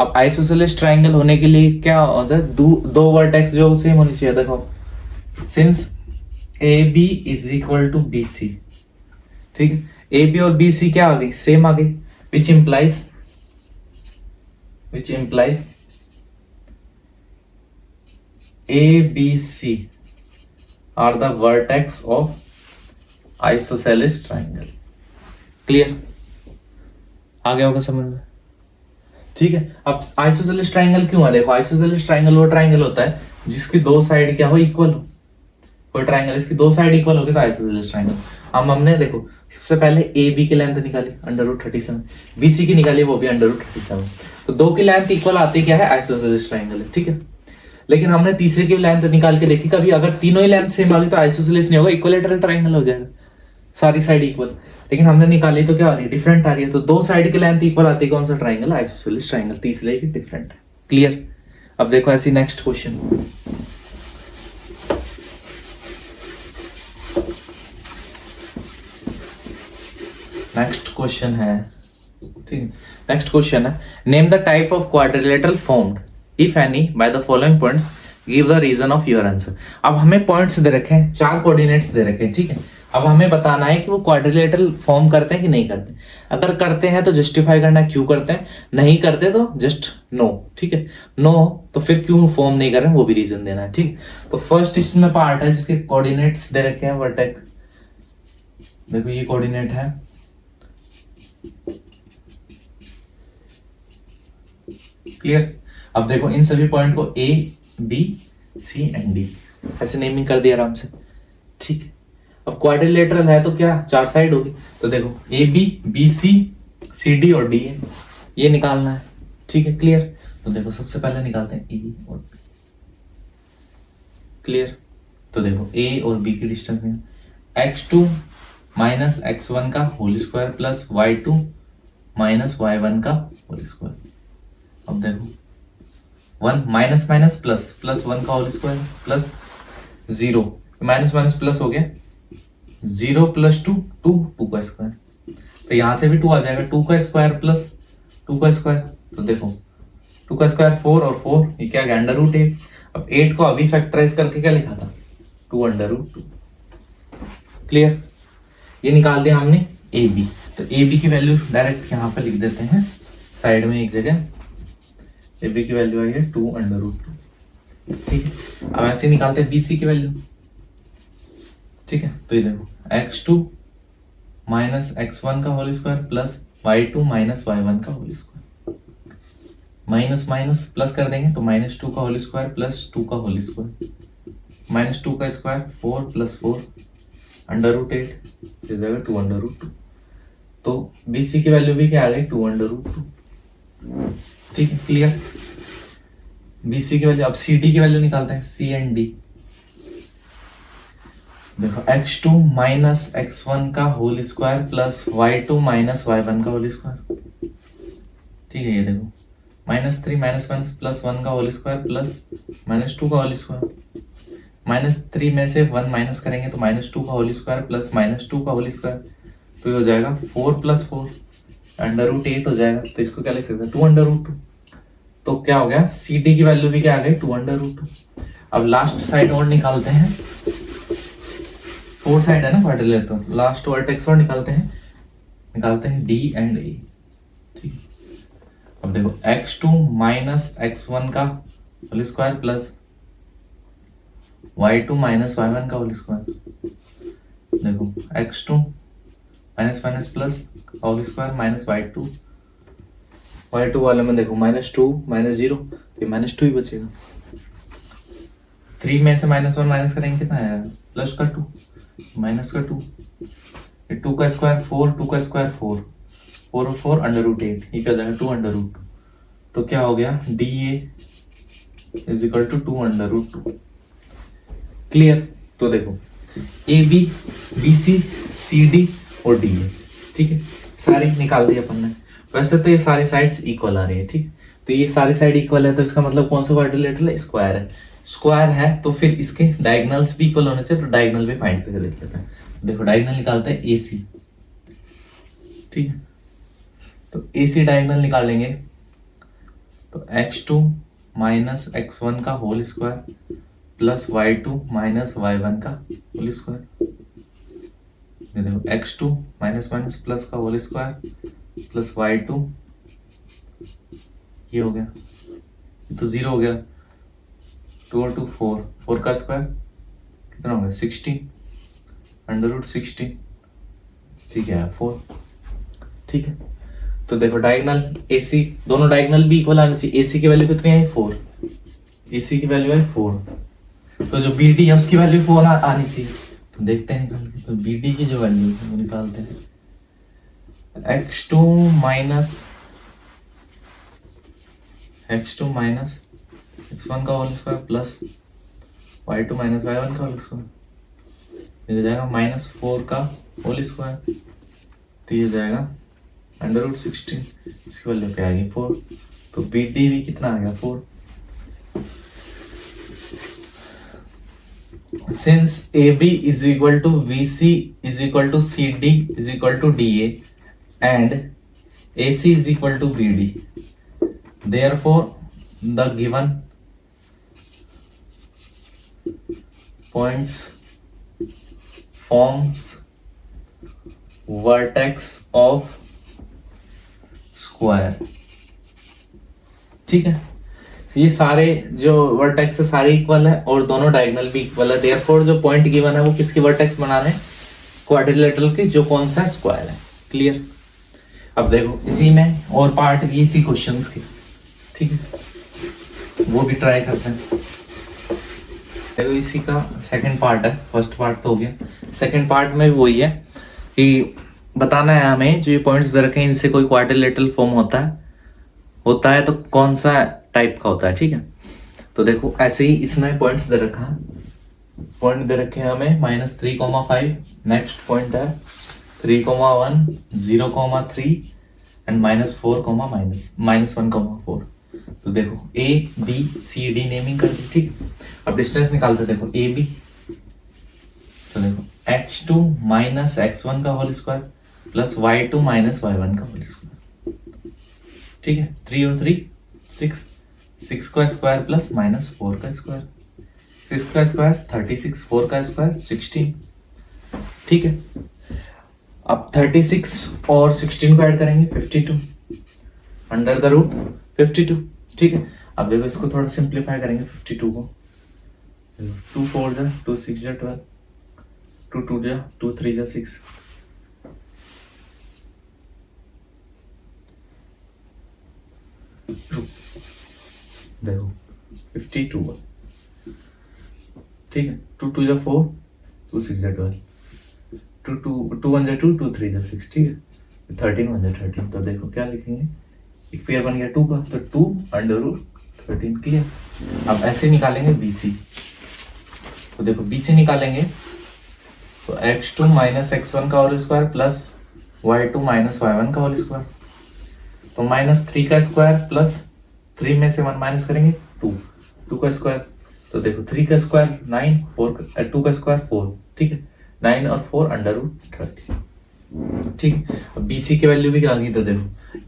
[SPEAKER 1] अब आइसोसेलेस ट्राइंगल होने के लिए क्या होता है, दो वर्टेक्स जो सेम होनी चाहिए। देखो since A B is equal to B C, ठीक है, ए बी और बी सी क्या आ गई, सेम आ गई, which implies A B C are the vertex of isosceles triangle. Clear, आ गया होगा समझ में, ठीक है। अब आइसोसेलेस ट्राइंगल क्यों है, देखो आइसोसेलेस ट्राइंगल वो ट्राइंगल होता है जिसकी दो साइड क्या हो, इक्वल हो। कोई ट्राइंगल इसकी दो साइड इक्वल होगी तो आइसोसेलेस ट्राइंगल। अब हमने देखो सबसे पहले ए बी की लेंथ निकाली √37, बी सी की निकाली वो भी √37, तो दो की लेंथ इक्वल आती क्या है, आइसोसेलेस ट्राइंगल है, ठीक है। लेकिन हमने तीसरे की लेंथ निकाल के देखी, कभी अगर तीनों ही लेंथ सेम आ गई तो आइसोसेलेस नहीं होगा, इक्विलेटरल ट्राइंगल हो जाएगा, सारी साइड इक्वल। लेकिन हमने निकाली तो क्या आ रही है, डिफरेंट आ रही है, तो दो साइड की लेंथ इक्वल आती है, कौन सा ट्राइंगल, आइसोसेलेस ट्राइंगल, तीसरे की डिफरेंट है। क्लियर, अब देखो ऐसी नेक्स्ट क्वेश्चन, नेक्स्ट क्वेश्चन है, ठीक है, नेक्स्ट क्वेश्चन है, name the type of quadrilateral formed if any by the following points, give the reason of your answer. अब हमें पॉइंट्स दे रखे हैं, 4 कोऑर्डिनेट्स दे रखे हैं, ठीक है। अब हमें बताना है कि वो क्वाड्रिलेटरल फॉर्म करते हैं कि नहीं करते। अगर करते हैं तो जस्टिफाई करना क्यों करते हैं, नहीं करते तो जस्ट नो, ठीक है। नो तो फिर क्यों फॉर्म नहीं कर रहे हैं वो भी रीजन देना है, ठीक। तो फर्स्ट इसमें पार्ट है जिसके कोऑर्डिनेट्स दे रखे हैं, वर्टेक्स, देखो ये कोऑर्डिनेट है, क्लियर। अब देखो इन सभी पॉइंट को A B C and D, ऐसे नेमिंग कर दिया आराम से, ठीक है। अब क्वाड्रिलेटरल है तो क्या, 4 साइड होगी, तो देखो A B, B C, C D और डी ए, ये निकालना है, ठीक है, क्लियर। तो देखो सबसे पहले निकालते हैं ए और बी, क्लियर। तो देखो ए और बी की डिस्टेंस में x2 माइनस x1 का whole square plus y2 minus y1 का होल स्क्वायर। अब देखो 1 माइनस माइनस प्लस, प्लस 1 का whole square plus 0, minus minus plus हो गया, 0 प्लस 2 2 का स्क्वायर, तो यहां से भी 2 आ जाएगा, 2 का स्क्वायर प्लस 2 का स्क्वायर, तो देखो 2 का स्क्वायर 4 और 4 ये क्या गया, अंडर रूट 8। अब 8 को अभी फैक्टराइज करके क्या लिखा था, 2 अंडर रूट 2, क्लियर। ये निकाल दिया हमने ए बी, तो ए बी की वैल्यू डायरेक्ट यहाँ पे लिख देते हैं साइड में एक जगह, ए बी की वैल्यू आई है 2 अंडर रूट 2, ठीक है। अब ऐसे निकालते हैं बी सी की वैल्यू, ठीक है। तो ये देखो x2 माइनस x1 का whole square plus y2 minus y1 का whole square, minus minus plus कर देंगे तो माइनस 2 का होल स्क्वायर प्लस 2 का होल स्क्वायर, माइनस 2 का स्क्वायर 4 प्लस 4 अंडर रूट 8, इस जगह 2 अंडर रूट 2, तो BC की वैल्यू भी क्या आ गई, 2 अंडर रूट 2, ठीक है, क्लियर। BC की वैल्यू, अब CD की वैल्यू निकालते हैं, C एंड D। देखो x2 माइनस x1 का whole square plus y2 minus y1 का होल स्क्वायर, ठीक है। ये देखो -3 माइनस माइनस प्लस 1 का होल स्क्वायर प्लस -2 का होल स्क्वायर, -3 में से 1 माइनस करेंगे तो -2 का होल स्क्वायर प्लस -2 का होल स्क्वायर, तो ये हो जाएगा 4 प्लस 4 अंडर रूट 8 हो जाएगा, तो इसको क्या लिख सकते हैं, 2 अंडर रूट 2। तो क्या हो गया, CD की वैल्यू भी क्या आ गई, 2 अंडर रूट 2। अब लास्ट साइड और निकालते हैं, 4 साइड है ना क्वाड्रिलेटरल, तो लास्ट वर्टेक्स और निकालते हैं D एंड A, ठीक। अब देखो x2 माइनस x1 का whole square plus y2 minus y1 का होल स्क्वायर, देखो x2 minus minus plus whole square minus y2 वाले में देखो -2 -0, तो -2 ही बचेगा, 3 में से -1 माइनस करेंगे कितना आएगा, प्लस का 2 माइनस का 2, 2 का स्क्वायर 4, 2 का स्क्वायर 4, 4 और 4 अंडर रूट 8, ये क्या हो जाएगा 2 अंडर रूट 2, तो क्या हो गया DA is equal to 2 under root 2, clear. तो देखो AB BC CD और DA, ठीक है, सारी निकाल दी अपन ने। वैसे तो ये सारी साइड्स इक्वल आ रही है, ठीक, तो ये सारी साइड इक्वल है, तो इसका मतलब कौन सा क्वाड्रिलेटरल है, स्क्वायर है। स्क्वायर है तो फिर इसके डायगोनल्स भी इक्वल होने चाहिए, तो डायगोनल भी फाइंड करके देख लेते हैं। देखो डायगोनल निकालते हैं AC, ठीक है, तो AC डायगोनल निकाल लेंगे, तो x2 माइनस x1 का whole square plus y2 minus y1 का होल स्क्वायर, देखो x2 माइनस माइनस प्लस का होल स्क्वायर प्लस y2, ये हो गया, तो 0 हो गया, 2 और 2 4, 4 का स्क्वायर कितना हो गया 16 अंडर रूट 16, ठीक है 4, ठीक है। तो देखो डायगोनल AC, दोनों डायगोनल भी इक्वल आनी चाहिए। AC की वैल्यू कितनी आई 4, AC की वैल्यू आई 4, तो जो BD है उसकी वैल्यू 4 आनी चाहिए, तो देखते हैं निकाल के। तो BD की जो वैल्यू है वो निकालते हैं, x2 माइनस x1 का whole square plus y2 minus y1 का होल स्क्वायर, ये जाएगा -4 का होल स्क्वायर, तो ये जाएगा अंडर रूट 16, इसकी वैल्यू क्या आएगी 4, तो BD भी कितना आ गया 4। Since AB is equal to BC is equal to CD is equal to DA and AC is equal to BD, therefore the given points forms vertex of square, ठीक है। ये सारे जो वर्टेक्स है सारे इक्वल है और दोनों डायगोनल भी इक्वल है, देयरफॉर जो पॉइंट गिवन है वो किसकी वर्टेक्स बना रहे हैं, क्वाड्रिलेटरल के, जो कौन सा स्क्वायर है, क्लियर। अब देखो इसी में और पार्ट भी इसी क्वेश्चंस के, ठीक है, वो भी ट्राई करते हैं। देखो इसी का सेकंड पार्ट है, फर्स्ट पार्ट तो हो गया, सेकंड पार्ट में भी वही है कि बताना है हमें जो ये पॉइंट्स दे रखे हैं इनसे कोई क्वाड्रिलेटरल फॉर्म होता है तो कौन सा टाइप का होता है, ठीक है। तो देखो ऐसे ही इसमें पॉइंट्स दे रखा है, पॉइंट दे रखे हैं हमें -3,5, नेक्स्ट पॉइंट है 3,1, 0,3 एंड -4,-1,4। तो देखो A B C D naming कर दी, ठीक। अब डिस्टेंस निकालते हैं, देखो ए बी, तो देखो x2 - x1 का whole square plus y2 - y1 का होल स्क्वायर, ठीक है। 3 और 3 6, 6 का स्क्वायर प्लस -4 का स्क्वायर, 6 का स्क्वायर 36, 4 का स्क्वायर 16, ठीक है। अब 36 और 16 को ऐड करेंगे 52 अंडर द रूट 52, ठीक है। अब देखो इसको थोड़ा सिंप्लीफाई करेंगे 52 को, 2 4 जा 2 6 जा 12, 2 2 जा 2 3 जा 6, देखो 52, ठीक है। 2 2 जा 4, 2 6 जा 12, 2 1 जा 2, 2 3 जा 6, ठीक है। 13 1 जा 13, तो देखो क्या लिखेंगे, एक पेयर बन गया 2 का, तो 2 अंडर रूट 13, क्लियर। अब ऐसे निकालेंगे BC, तो देखो BC निकालेंगे तो x2 - x1 का whole square plus y2 - y1 का होल स्क्वायर, तो -3 का स्क्वायर प्लस 3 में से 1 माइनस करेंगे 2, 2 का स्क्वायर, तो देखो 3 का स्क्वायर 9, 2 का स्क्वायर 4, ठीक है। 9 और 4 अंडर रूट 30, ठीक है। अब BC की वैल्यू भी क्या आ गई, तो देखो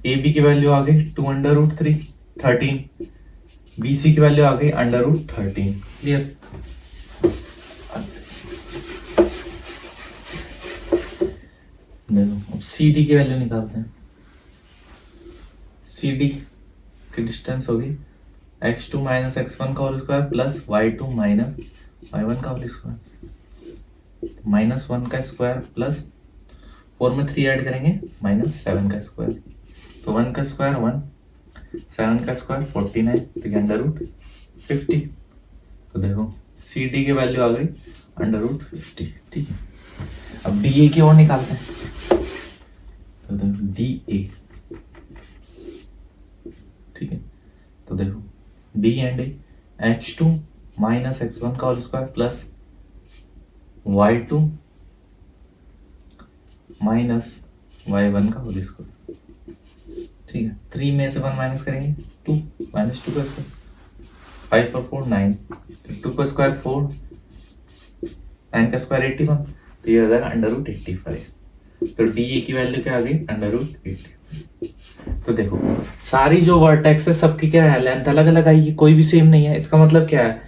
[SPEAKER 1] AB की वैल्यू आ गई 2 अंडर रूट 3 13, BC की वैल्यू आ गई अंडर रूट 13, क्लियर। देखो अब CD की वैल्यू निकालते हैं, CD की डिस्टेंस होगी x2 - x1 का whole square plus y2 - y1 का होल स्क्वायर, -1 का स्क्वायर प्लस 4 में 3 ऐड करेंगे -7 का स्क्वायर, तो 1 का स्क्वायर 1, 7 का स्क्वायर 49, तो अंडर रूट 50, तो देखो CD की वैल्यू आ गई अंडर रूट 50, ठीक है। अब DA की और निकालते हैं, तो देखो DA, ठीक है। तो देखो D and A, x2 - x1 का whole square plus y2 - y1 का होल स्क्वायर, ठीक है। 3 में से 1 माइनस करेंगे 2, -2 का स्क्वायर 5 और 4 9, 2 का स्क्वायर 4, 9 का स्क्वायर 81, तो ये हो जाएगा अंडर रूट 85, तो DA की वैल्यू क्या आ गई अंडर रूट 80। तो देखो सारी जो वर्टेक्स है सबकी क्या है, लेंथ अलग अलग आई है, कोई भी सेम नहीं है। इसका मतलब क्या है,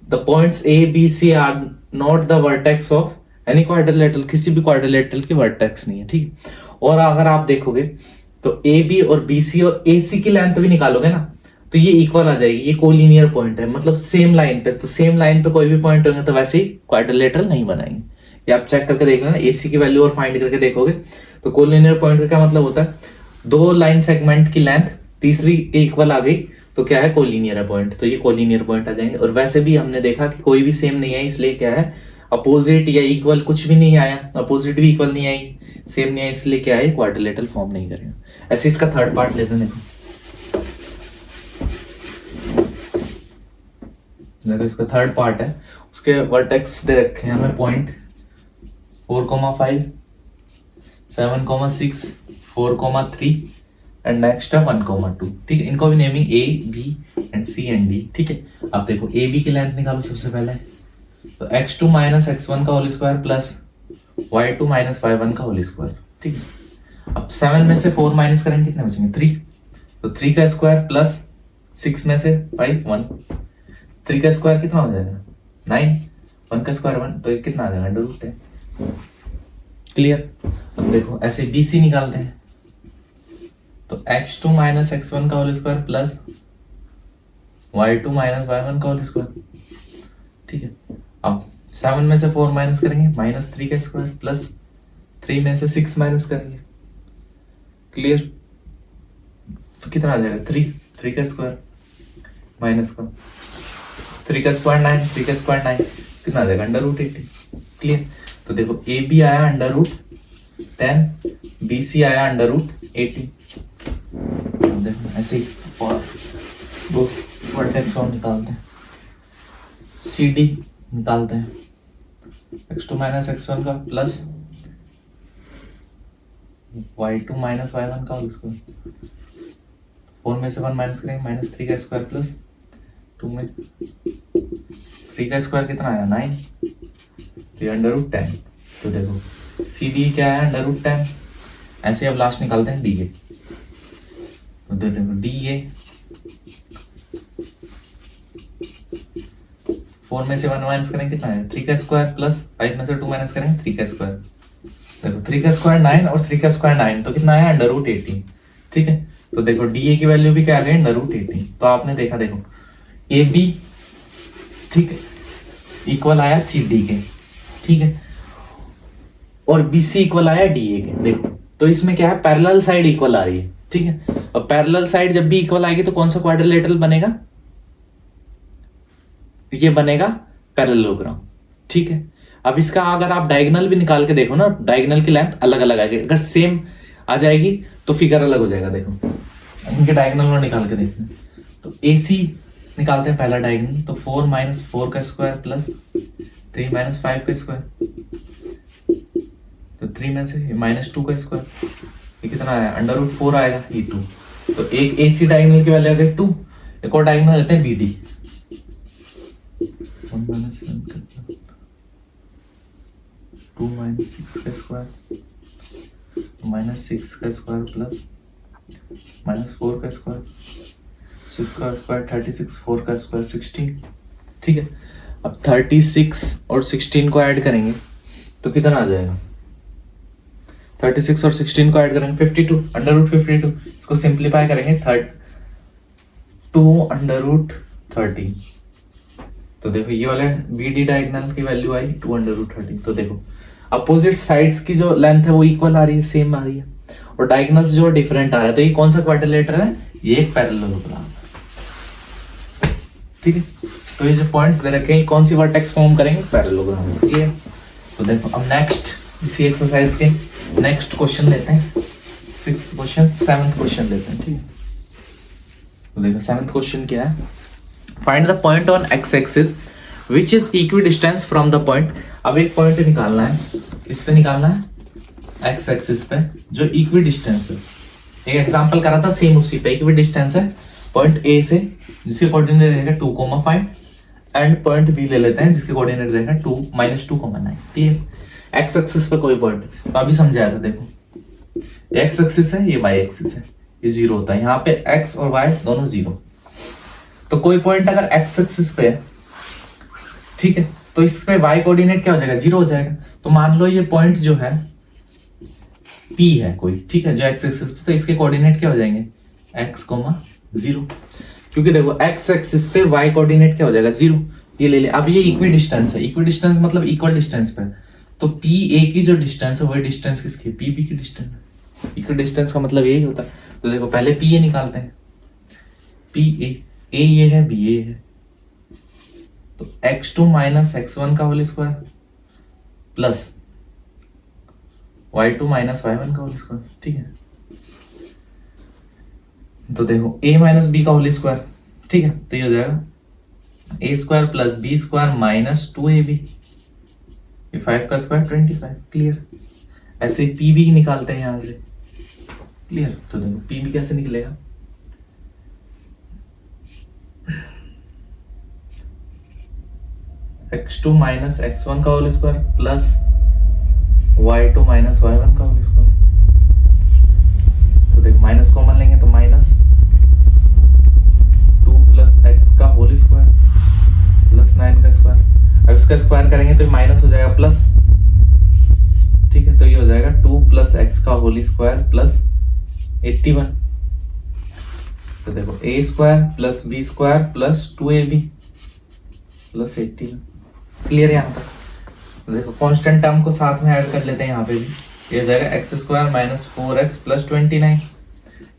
[SPEAKER 1] the points A B C are not the vertex of any quadrilateral, किसी भी क्वाड्रिलेटरल की वर्टेक्स नहीं है, ठीक है। और अगर आप देखोगे तो AB और BC और AC की लेंथ भी निकालोगे ना तो ये इक्वल आ जाएगी, ये कोलिनियर पॉइंट है, मतलब सेम लाइन पे, तो सेम लाइन पे कोई भी पॉइंट होंगे तो वैसे ही क्वाड्रिलेटरल नहीं बनाएंगे। ये आप चेक करके देख लेना, AC की वैल्यू और फाइंड करके देखोगे तो कोलिनियर पॉइंट का क्या मतलब होता है, 2 लाइन सेगमेंट की लेंथ तीसरी इक्वल आ गई तो क्या है कोलिनियर है पॉइंट, तो ये कोलिनियर पॉइंट आ जाएंगे। और वैसे भी हमने देखा कि कोई भी सेम नहीं है, इसलिए क्या है अपोजिट या इक्वल कुछ भी नहीं आया, अपोजिट भी इक्वल नहीं आई, सेम नहीं है, इसलिए क्या है क्वाड्रिलेटरल फॉर्म नहीं करेगा। ऐसे इसका थर्ड पार्ट लेते हैं, देखो इसका थर्ड पार्ट है, उसके वर्टेक्स दे रखे हैं हमें पॉइंट 4,5, 7,6, 4,3 एंड नेक्स्ट है 1,2, ठीक है। इनको भी naming A B and C and D, ठीक है। अब देखो AB की लेंथ निकालो सबसे पहले, तो x2 - x1 का whole square plus y2 - y1 का होल स्क्वायर, ठीक है। अब 7 में से 4 माइनस करेंगे कितने बचेंगे 3, तो 3 का स्क्वायर प्लस 6 में से 5 1, 3 का स्क्वायर कितना हो जाएगा 9, 1 का स्क्वायर 1, तो ये कितना आ जाएगा अंडर रूट 10, क्लियर। अब देखो ऐसे BC निकालते हैं, तो x2 - x1 का whole square plus y2 - y1 का होल स्क्वायर, ठीक है। अब 7 में से 4 माइनस करेंगे -3 का स्क्वायर प्लस 3 में से 6 माइनस करेंगे, क्लियर। तो कितना आ जाएगा 3 का स्क्वायर माइनस का 3 का स्क्वायर 9, 3 का स्क्वायर 9, कितना आ जाएगा √80। क्लियर। तो देखो ए बी आया √10, बी सी आया √80। देखो ऐसे ही और वो वर्टेक्स और निकालते हैं, सी डी निकालते हैं, x2 माइनस x1 का प्लस y2 माइनस y1 का, उसको 4 में से 1 माइनस करेंगे, -3 का स्क्वायर प्लस 2 में 3 का स्क्वायर कितना आया 9, तो √10। तो देखो सी डी क्या आया √10। ऐसे अब लास्ट निकालते हैं डी ए। तो देखो डी ए 4 में से 1 माइनस करेंगे कितना है 3 का स्क्वायर प्लस 5 में से 2 माइनस करेंगे 3 का स्क्वायर। देखो 3 का स्क्वायर 9 और 3 का स्क्वायर 9, तो कितना आया √80। ठीक है। तो देखो डी ए की वैल्यू भी क्या आ गई √80। तो आपने देखा, देखो ए बी ठीक है इक्वल आया सी डी के, ठीक है, और बी सी इक्वल आया डी ए के। देखो तो इसमें क्या है, पैरेलल साइड इक्वल आ रही है। ठीक है। और पैरेलल साइड जब भी इक्वल आएगी तो कौन सा क्वाड्रिलेटरल बनेगा, ये बनेगा पैरेललोग्राम। ठीक है। अब इसका अगर आप डायगोनल भी निकाल के देखो ना, डायगोनल की लेंथ अलग अलग आएगी, अगर सेम आ जाएगी तो फिगर अलग हो जाएगा। देखो इनके डायगोनल और निकाल के देखते हैं। तो ए सी निकालते हैं पहला डायगोनल, तो 4 माइनस 4 का स्क्वायर प्लस 3 माइनस 5 का स्क्वायर, तो 3 में से -2 का स्क्वायर, ये कितना आया √4 आएगा, ये 2। तो एक ए सी डायगोनल की वैल्यू आ गई 2। एक और डायगोनल लेते हैं बी डी, 2 माइनस 6 का स्क्वायर -6 का स्क्वायर प्लस -4 का स्क्वायर, 6 का स्क्वायर 36, 4 का स्क्वायर 16। ठीक है। अब 36 और 16 को ऐड करेंगे तो कितना आ जाएगा, 36 और 16 को ऐड करेंगे 52, √52। इसको सिंप्लीफाई करेंगे 2 √30। तो देखो ये वाले बी डी डायगोनल की वैल्यू आई 2 √30। तो देखो अपोजिट साइड्स की जो लेंथ है वो इक्वल आ रही है, सेम आ रही है, और डायगोनल्स जो डिफरेंट आ रहा है। तो ये कौन सा क्वाड्रिलेटरल है, ये एक पैरेललोग्राम। ठीक है। तो ये जो पॉइंट्स दे रखे हैं कौन सी वर्टेक्स फॉर्म करेंगे, पैरेललोग्राम। ठीक है। तो देखो अब नेक्स्ट इसी एक्सरसाइज के नेक्स्ट क्वेश्चन लेते हैं, 6th क्वेश्चन, 7th क्वेश्चन लेते हैं। ठीक है। तो देखो 7th क्वेश्चन क्या है, find the point on x axis which is equidistance from the point. अब एक पॉइंट निकालना है, किस पे निकालना है, एक्स एक्सिस पे, जो इक्विडिस्टेंस है। एक एग्जांपल करा था सेम उसी पे, इक्विडिस्टेंस है पॉइंट ए से जिसके कोऑर्डिनेट रहेगा 2,5 एंड पॉइंट बी ले लेते हैं जिसके कोऑर्डिनेट रहेगा 2 -2,9। क्लियर। एक्स एक्सिस पे कोई पॉइंट, तो अभी समझाया था। देखो एक्स एक्सिस है, ये वाई एक्सिस है, ये 0 होता है, यहाँ पे एक्स और वाई दोनों 0। तो कोई पॉइंट अगर एक्स एक्सिस पे है, ठीक है, तो इस पे वाई कोऑर्डिनेट क्या हो जाएगा, 0 हो जाएगा। तो मान लो ये पॉइंट जो है P है कोई, ठीक है, जो एक्स एक्सिस पे, तो इसके कोऑर्डिनेट क्या हो जाएंगे x, 0, क्योंकि देखो एक्स एक्सिस पे वाई कोऑर्डिनेट क्या हो जाएगा 0। ये ले ले। अब ये इक्वी डिस्टेंस है, इक्वी डिस्टेंस मतलब इक्वल डिस्टेंस पे, तो पी ए की जो डिस्टेंस है वही डिस्टेंस किसकी, पी बी की डिस्टेंस है। इक्वी डिस्टेंस का मतलब यही होता है। तो देखो पहले पी ए निकालते हैं, पी ए ये है, बी ए है, तो x2 माइनस x1 का whole square plus y2 minus y1 का होल स्क्वायर। ठीक है। तो देखो a माइनस बी का होल स्क्वायर, ठीक है, तो ये हो जाएगा a square plus B square minus 2ab, ये 5 का स्क्वायर 25। क्लियर। ऐसे पी बी निकालते हैं यहां से। क्लियर। तो देखो पी बी कैसे निकलेगा, x2 माइनस x1 का whole square plus y2 minus y1 का होल स्क्वायर। तो देख माइनस कॉमन लेंगे तो माइनस 2 प्लस x का होल स्क्वायर प्लस 9 का स्क्वायर। अब इसका स्क्वायर करेंगे तो माइनस हो जाएगा प्लस, ठीक है, तो ये हो जाएगा 2 प्लस x का होल स्क्वायर प्लस 81। तो देखो a square plus b square plus 2ab plus 81। Clear है यहाँ तक। देखो कांस्टेंट टर्म को साथ में ऐड कर लेते हैं, यहाँ पे भी ये हो जाएगा x square minus 4x plus 29,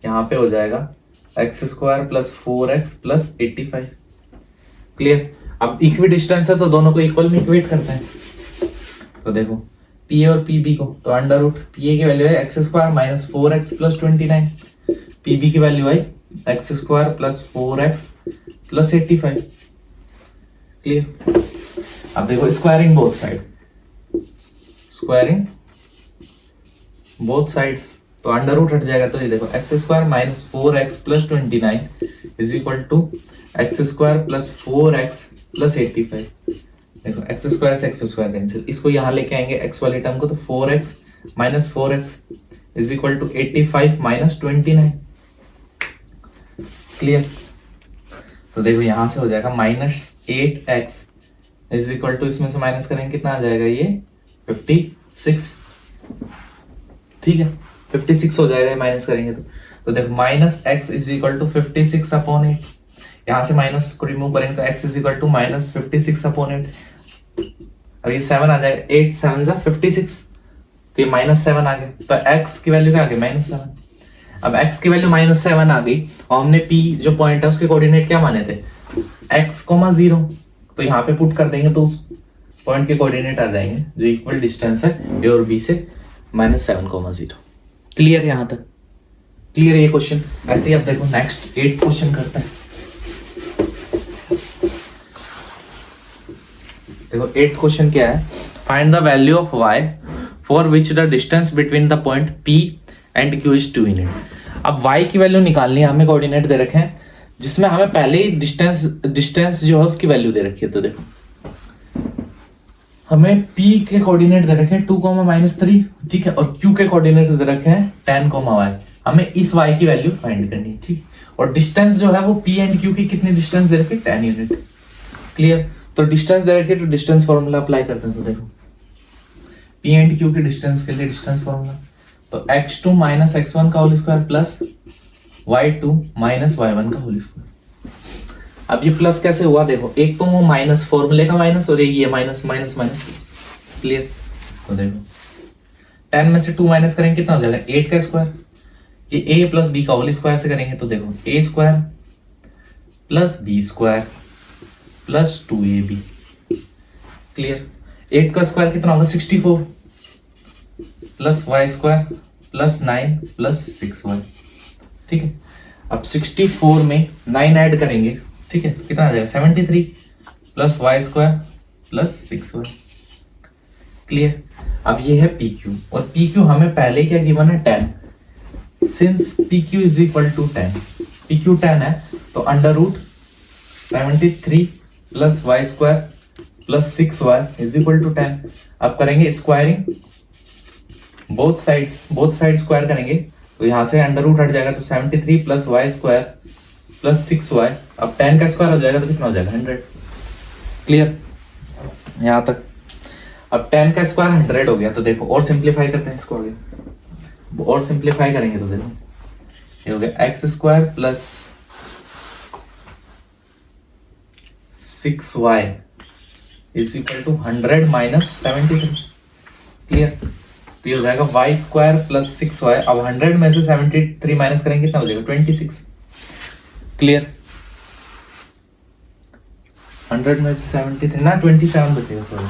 [SPEAKER 1] यहाँ पे हो जाएगा x square plus 4x plus 85। Clear. अब इक्वी डिस्टेंस है तो दोनों को इक्वल में इक्वेट करते हैं। तो देखो पी ए और पी बी को, तो अंडर रूट पी ए की वैल्यू है X square minus 4x plus 29, P B की वैल्यू आई X square plus 4x plus 85। Clear. अब देखो squaring both side, squaring both sides, तो अंडर रूट हट जाएगा, तो ये देखो X square minus 4x plus 29 is equal to X square plus 4x plus 85। देखो एक्स स्क्वायर से एक्स स्क्वायर कैंसिल, इसको यहाँ लेके आएंगे एक्स वाले टर्म को, तो 4x minus 4x is equal to 85 minus 29। Clear. तो देखो यहां से हो जाएगा minus 8x is equal to, इसमें से माइनस करेंगे कितना आ जाएगा, ये 56। ठीक है 56 हो जाएगा माइनस करेंगे तो देखो minus X is equal to 56 upon 8, यहां से माइनस को रिमूव करेंगे तो x is equal to minus 56 upon 8। अब ये 7 आ जाएगा, 8 7 जा 56, तो ये माइनस 7 आ गया, तो x की वैल्यू क्या आ गई माइनस 7। अब x की वैल्यू माइनस 7 आ गई और हमने p जो पॉइंट है उसके कोऑर्डिनेट क्या माने थे x, 0, तो यहाँ पे पुट कर देंगे तो उस पॉइंट के कोऑर्डिनेट आ जाएंगे जो इक्वल डिस्टेंस है a और b से -7, 0। क्लियर यहां तक? क्लियर ये क्वेश्चन। ऐसे ही अब देखो नेक्स्ट 8th क्वेश्चन करते हैं। देखो 8th क्वेश्चन क्या है, find the value of y for which the distance between the point p and q is 2 unit. अब y की वैल्यू निकालनी है, हमें कोऑर्डिनेट दे रखे हैं जिसमें हमें पहले ही डिस्टेंस जो है उसकी वैल्यू दे रखी है। तो देखो हमें p के कोऑर्डिनेट दे रखे हैं 2, -3, ठीक है, और q के कोऑर्डिनेट दे रखे हैं 10, y। हमें इस y की वैल्यू फाइंड करनी है, ठीक। और डिस्टेंस जो है वो p एंड q की कितनी डिस्टेंस दे रखी है 10 यूनिट। क्लियर। तो डिस्टेंस दे रखी है तो डिस्टेंस फॉर्मूला अप्लाई करते हैं। तो देखो p एंड q की डिस्टेंस के लिए डिस्टेंस फॉर्मूला, तो x2 माइनस x1 का whole square plus y2 minus y1 का होल स्क्वायर। अब ये प्लस कैसे हुआ, देखो एक तो वो माइनस फॉर्मूले का माइनस और एक ये minus minus minus plus. Clear. तो देखो 10 में से 2 माइनस करेंगे कितना हो जाएगा 8 का स्क्वायर, ये a प्लस बी का होल स्क्वायर से करेंगे तो देखो a square plus B square plus 2ab। Clear. 8 का स्क्वायर कितना होगा 64 plus y square plus 9 plus 6y। ठीक है। अब 64 में 9 ऐड करेंगे, ठीक है, कितना आ जाएगा 73 plus y square plus 6y। Clear. अब ये है PQ और PQ हमें पहले क्या गिवन है 10। Since PQ is equal to 10, PQ 10 है तो under root 73 plus y square plus 6y is equal to 10। अब करेंगे स्क्वायरिंग बोथ साइड स्क्वायर करेंगे तो यहां से अंडर रूट हट जाएगा तो 73 plus y square plus 6y। अब 10 का स्क्वायर हो जाएगा तो कितना हो जाएगा 100। क्लियर यहां तक। अब 10 का स्क्वायर 100 हो गया तो देखो और सिंप्लीफाई करते हैं इसको आगे, और सिंप्लीफाई करेंगे तो देखो ये हो गया X square plus 6y is equal to 100 minus 73। Clear. तो ये हो जाएगा y स्क्वायर प्लस 6y। अब 100 में से 73 माइनस करेंगे कितना हो जाएगा 26। क्लियर। 100 में से 73 ना 27 बचेगा, सॉरी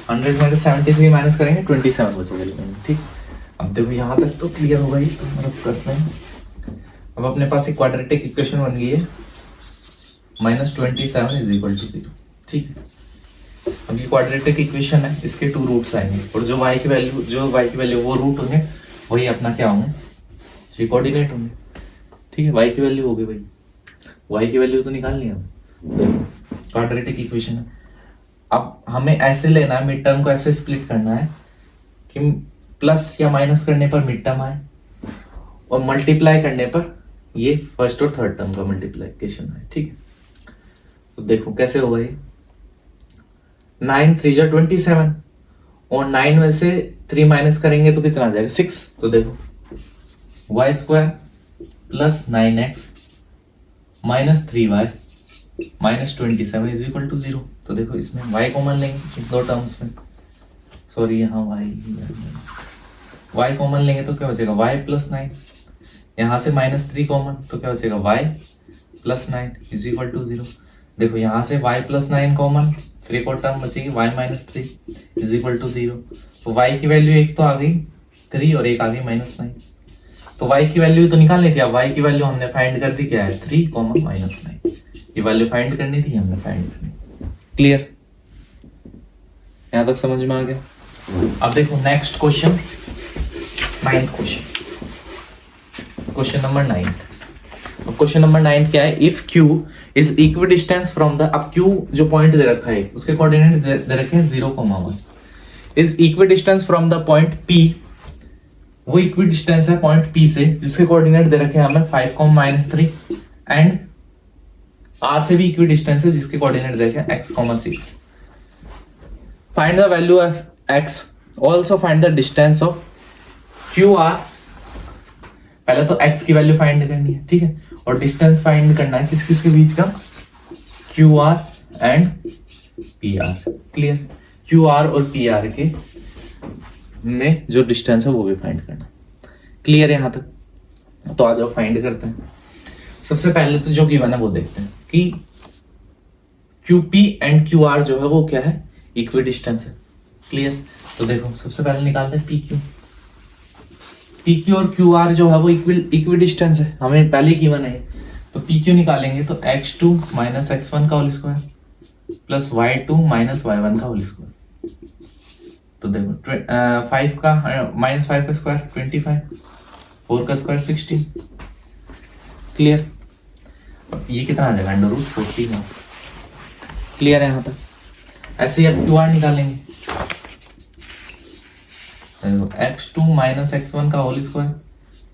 [SPEAKER 1] 100 में से 73 माइनस करेंगे 27 बचेगा। ठीक। अब देखो यहां तक तो क्लियर होगा ही, तो मतलब करते हैं। अब अपने पास एक क्वाड्रेटिक इक्वेशन बन गई है -27 इज इक्वल टू 0। ठीक है। अब ये क्वाड्रेटिक इक्वेशन है, इसके 2 रूट्स आएंगे और जो y की वैल्यू वो रूट होंगे, वही अपना क्या होंगे जो कोऑर्डिनेट होंगे। ठीक है। y की वैल्यू होगी भाई, y की वैल्यू तो निकालनी है। देखो क्वाड्रेटिक इक्वेशन है। अब हमें ऐसे लेना है, मिड टर्म को ऐसे स्प्लिट करना है कि प्लस या माइनस करने पर मिड टर्म आए और मल्टीप्लाई करने पर ये फर्स्ट और थर्ड टर्म का मल्टीप्लीकेशन है। ठीक है। तो देखो कैसे होगा ये 9 3 जा 27 और 9 में से 3 माइनस करेंगे तो कितना आ जाएगा 6। तो देखो y square plus 9x minus 3y minus 27 is equal to 0। तो देखो इसमें y कॉमन लेंगे इन दो टर्म्स में, सॉरी यहाँ y कॉमन लेंगे तो क्या बचेगा y प्लस 9, यहाँ से -3 कॉमन तो क्या बचेगा y plus 9 is equal to 0। देखो यहाँ से y प्लस 9 कॉमन, फिर एक और टर्म बचेगी y minus 3 is equal to 0। तो y की वैल्यू एक तो आ गई 3 और एक आ गई माइनस 9। तो y की वैल्यू तो निकालनी थी, अब y की वैल्यू हमने फाइंड कर दी, क्या है 3 माइनस 9। ये वैल्यू फाइंड करनी थी, हमने फाइंड करनी। क्लियर, यहां तक समझ में आ गया। अब देखो next question, 9th question, question number 9। Question number 9 क्या है, if q is equidistance from the, अब q जो पॉइंट दे रखा है उसके कोऑर्डिनेट दे रखे हैं 0,1, is equidistance from the point p, वो इक्विडिस्टेंस है पॉइंट p से जिसके कोऑर्डिनेट दे रखे हैं हमें 5,-3 एंड r से भी इक्विडिस्टेंस है जिसके कोऑर्डिनेट दे रखे हैं x,6। Find the value of x, also find the distance of QR। पहले तो x की वैल्यू फाइंड करनी है, ठीक है, और डिस्टेंस फाइंड करना है किस किस के बीच का, QR and PR। Clear, QR और PR के में जो डिस्टेंस है वो भी फाइंड करना। क्लियर यहां तक, तो आ जाओ फाइंड करते हैं। सबसे पहले तो जो गिवन है वो देखते हैं कि QP एंड QR जो है वो क्या है, इक्विडिस्टेंस है। क्लियर, तो देखो सबसे पहले निकालते हैं PQ और QR जो है वो इक्विडिस्टेंस है, हमें पहले गिवन है। तो PQ निकालेंगे तो x2 माइनस x1 का whole square plus y2 minus y1 का होल स्क्वायर। तो देखो 5 का माइनस 5 का स्क्वायर 25, 4 का स्क्वायर 16। क्लियर, अब ये कितना आ जाएगा, अंडर रूट 40 में। क्लियर है यहाँ तक। ऐसे ही अब QR निकालेंगे, x2 माइनस x1 का whole square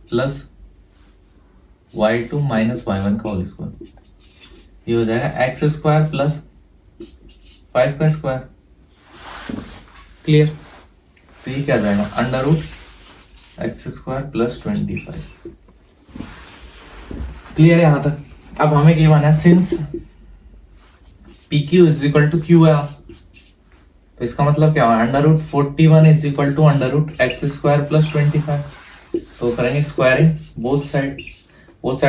[SPEAKER 1] plus y2 minus y1 का होल स्क्वायर, ये हो जाएगा x स्क्वायर प्लस 5 का स्क्वायर। क्लियर, तो ये क्या जाएगा, under root X square plus 25। Clear है यहां तक। अब हमें गिवन है since PQ is equal to QR, तो इसका मतलब क्या है, under root 41 is equal to under root X square plus 25। तो करेंगे स्क्वायरिंग बोथ साइड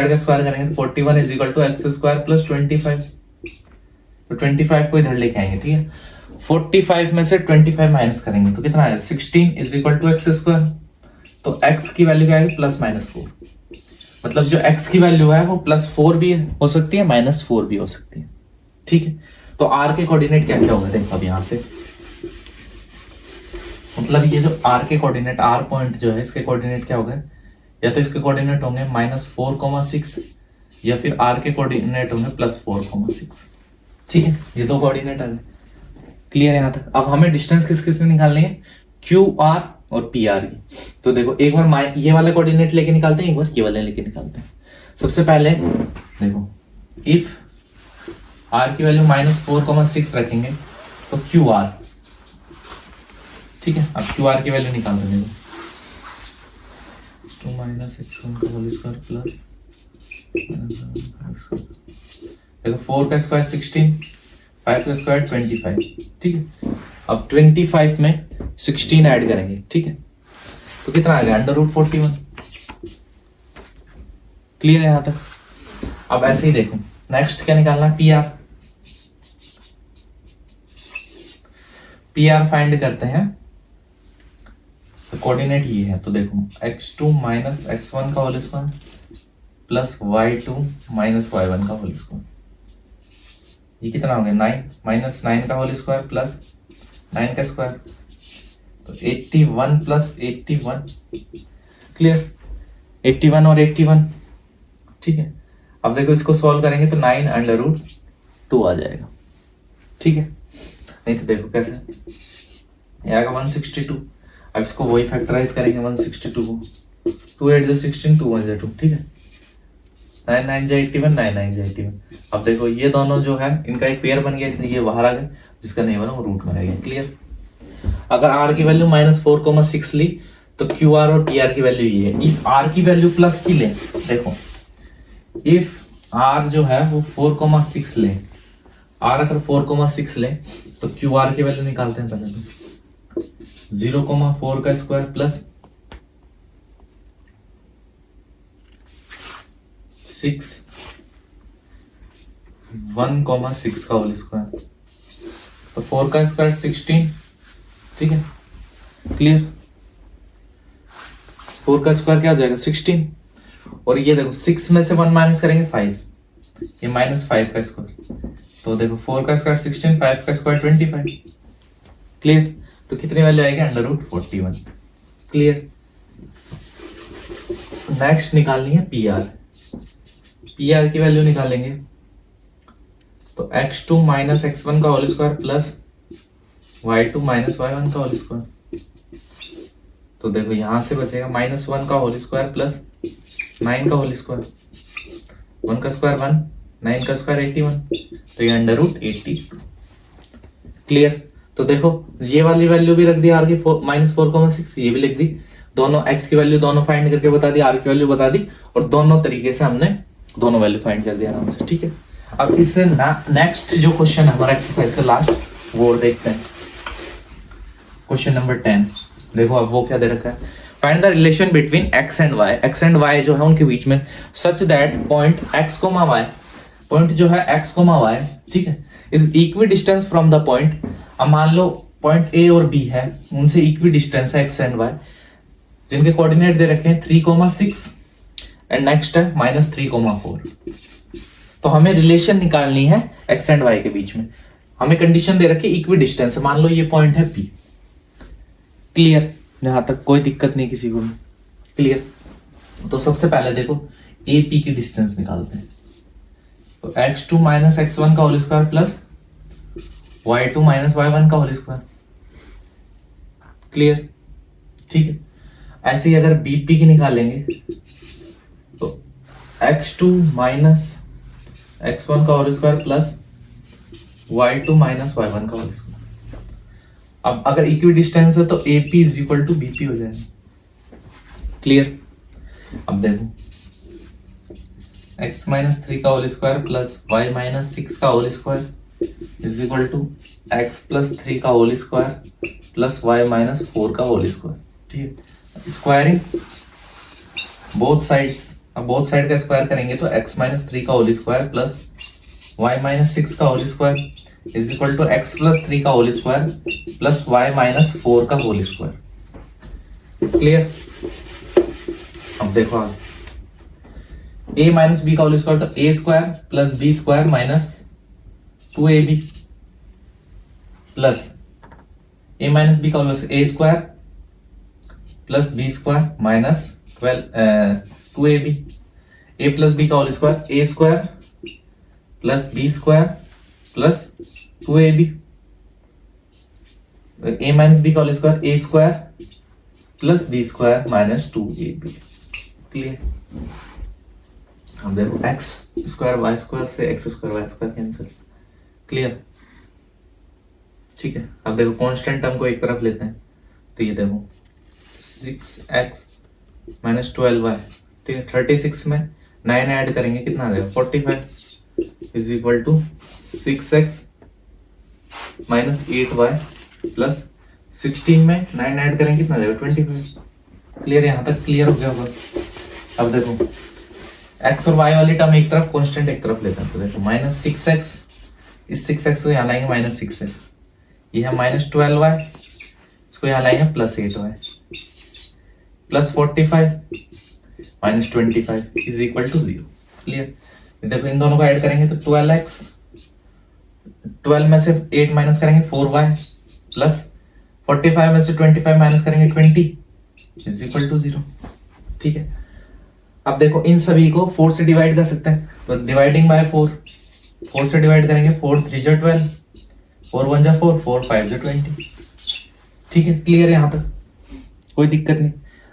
[SPEAKER 1] का स्क्वायर करेंगे, 41 is equal to X square plus 25। तो 25 को इधर लेके आएंगे, ठीक है। 45 में से 25 माइनस करेंगे तो कितना आएगा, 16 is equal to X square. तो x की वैल्यू क्या आएगी, प्लस माइनस 4। मतलब जो x की वैल्यू है वो प्लस 4 भी हो सकती है, माइनस 4 भी हो सकती है, ठीक है। तो r के कोऑर्डिनेट क्या क्या होगा, देखो अब यहां से, मतलब ये जो r के कोऑर्डिनेट, r पॉइंट जो है इसके कोऑर्डिनेट क्या होगा, या तो इसके कोऑर्डिनेट होंगे -4,6 या फिर r के कोऑर्डिनेट होंगे +4,6, ठीक है। ये दो कोऑर्डिनेट आ गए। क्लियर है यहां तक। अब हमें डिस्टेंस किस किस से निकालनी है, QR और PR की। तो देखो एक बार ये वाला कोऑर्डिनेट लेके निकालते हैं, एक बार ये वाला लेके निकालते हैं। सबसे पहले देखो इफ r की वैल्यू -4,6 रखेंगे तो QR, ठीक है। अब QR की वैल्यू निकाल देंगे, 2 माइनस x1 का होल स्क्वायर प्लस देखो 4 का स्क्वायर 16, 5 का स्क्वायर 25, ठीक है। अब 25 में 16 ऐड करेंगे, ठीक है, तो कितना आ गया, अंडर रूट 41। क्लियर है यहां तक। अब ऐसे ही देखो नेक्स्ट क्या निकालना है, PR फाइंड करते हैं। तो कोऑर्डिनेट ये है, तो देखो x2 माइनस x1 का whole square plus y2 minus y1 का होल स्क्वायर, ये कितना हो गया, 9 माइनस 9 का होल स्क्वायर प्लस 9 का स्क्वायर, तो 81 प्लस 81। क्लियर, 81 और 81, ठीक है। अब देखो इसको सॉल्व करेंगे तो 9 अंडर रूट 2 आ जाएगा, ठीक है। नहीं तो देखो कैसे आएगा 162। अब इसको वही फैक्टराइज करेंगे 162 को, 2 8 16, 2 1 2, ठीक है। 9 9 81, 9 9 81। अब देखो ये दोनों जो है इनका एक पेयर बन गया, इसलिए ये बाहर आ गया, जिसका नहीं बना वो रूट में रह गया। क्लियर। अगर r की वैल्यू -4,6 ली तो QR और PR की वैल्यू ये है। इफ r की वैल्यू प्लस की ले, देखो इफ r जो है वो 4,6 ले, r अगर 4,6 ले तो QR की वैल्यू निकालते हैं पहले तो 0,4 का स्क्वायर प्लस 6 1,6 का होल स्क्वायर, तो 4 का स्क्वायर 16, ठीक है, क्लियर। 4 का स्क्वायर क्या हो जाएगा 16, और ये देखो 6 में से 1 माइनस करेंगे 5, ये -5 का स्क्वायर, तो देखो 4 का स्क्वायर 16, 5 का स्क्वायर 25, क्लियर। तो कितनी वैल्यू आएगी √41, क्लियर। नेक्स्ट निकालनी है PR, PR की वैल्यू निकालेंगे, तो x2 माइनस x1 का whole square plus y2 minus y1 का होल स्क्वायर, तो देखो यहां से बचेगा -1 का होल स्क्वायर प्लस 9 का होल स्क्वायर, 1 का स्क्वायर 1, 9 का स्क्वायर 81, तो ये √82, क्लियर। तो देखो ये वाली वैल्यू भी रख दी आर की -4,6, ये भी लिख दी, दोनों x की वैल्यू दोनों फाइंड करके बता दी, r की वैल्यू बता दी, और दोनों तरीके से हमने दोनों वैल्यू फाइंड कर दिया आराम से, ठीक है। अब इससे नेक्स्ट जो क्वेश्चन है हमारा एक्सरसाइज का लास्ट, वो देखते हैं। क्वेश्चन नंबर 10, देखो अब वो क्या दे रखा है, find the relation between x and y, x and y जो है उनके बीच में, such that point x, y, point जो है x, y, ठीक है, is equi distance from the point. अब मान लो पॉइंट A और B है, उनसे इक्वी डिस्टेंस है x एंड y, जिनके कोऑर्डिनेट दे रखे हैं 3,6 एंड नेक्स्ट है -3,4। तो हमें रिलेशन निकालनी है x एंड y के बीच में, हमें कंडीशन दे रखी है इक्वी डिस्टेंस, मान लो ये पॉइंट है P, क्लियर, यहां तक कोई दिक्कत नहीं किसी को भी, क्लियर। तो सबसे पहले देखो AP की डिस्टेंस निकालते हैं, तो x2 माइनस x1 का whole square plus y2 minus y1 का होल स्क्वायर, क्लियर, ठीक है। ऐसे ही अगर BP की निकालेंगे, तो x2 माइनस x1 का whole square plus y2 minus y1 का होल स्क्वायर। अब अगर इक्वी डिस्टेंस है तो AP is equal to BP हो जाएगा, क्लियर। अब देखो x माइनस 3 का whole square plus y minus 6 का whole square is equal to x plus 3 का whole square plus y minus 4 का होल स्क्वायर, ठीक है। स्क्वायरिंग बोथ साइड्स, अब बोथ साइड का स्क्वायर करेंगे तो x माइनस 3 का whole square plus y minus 6 का whole square is equal to x plus 3 का whole square plus y minus 4 का होल स्क्वायर, क्लियर। अब देखो a माइनस बी का होल स्क्वायर, तो a square plus B square minus 2ab plus a minus B का whole square a square plus B square minus 2ab, a plus B का whole square a square plus B square plus 2ab, a minus B का whole square a square plus B square minus 2ab, clear. अब देखो x square y square से x square y square cancel, clear, ठीक है। अब देखो constant term को एक तरफ लेते हैं, तो ये देखो 6x माइनस 12y, ठीक है, 36 में 9 ऐड करेंगे कितना आ जाएगा 45 is equal to 6x minus 8y plus 16 में 9 ऐड करेंगे कितना आ जाएगा 25, क्लियर। यहां तक क्लियर हो गया होगा। अब देखो x और y वाली टर्म एक तरफ, कांस्टेंट एक तरफ लेते हैं, तो देखो माइनस 6x, इस 6x को यहाँ लाएंगे माइनस 6x, ये है माइनस 12y, इसको यहाँ लाएंगे plus 8y plus 45 minus 25 is equal to 0, clear. देखो इन दोनों को ऐड करेंगे तो 12x, 12 में से 8 माइनस करेंगे 4y प्लस 45 में से 25 माइनस करेंगे 20 इज इक्वल टू 0, ठीक है। अब देखो इन सभी को 4 से डिवाइड कर सकते हैं, तो डिवाइडिंग बाय 4 से डिवाइड करेंगे, 4 3 जा 12, 4 1 जा 4, 4 5 जा 20, ठीक है, क्लियर है यहां तक, कोई दिक्कत नहीं।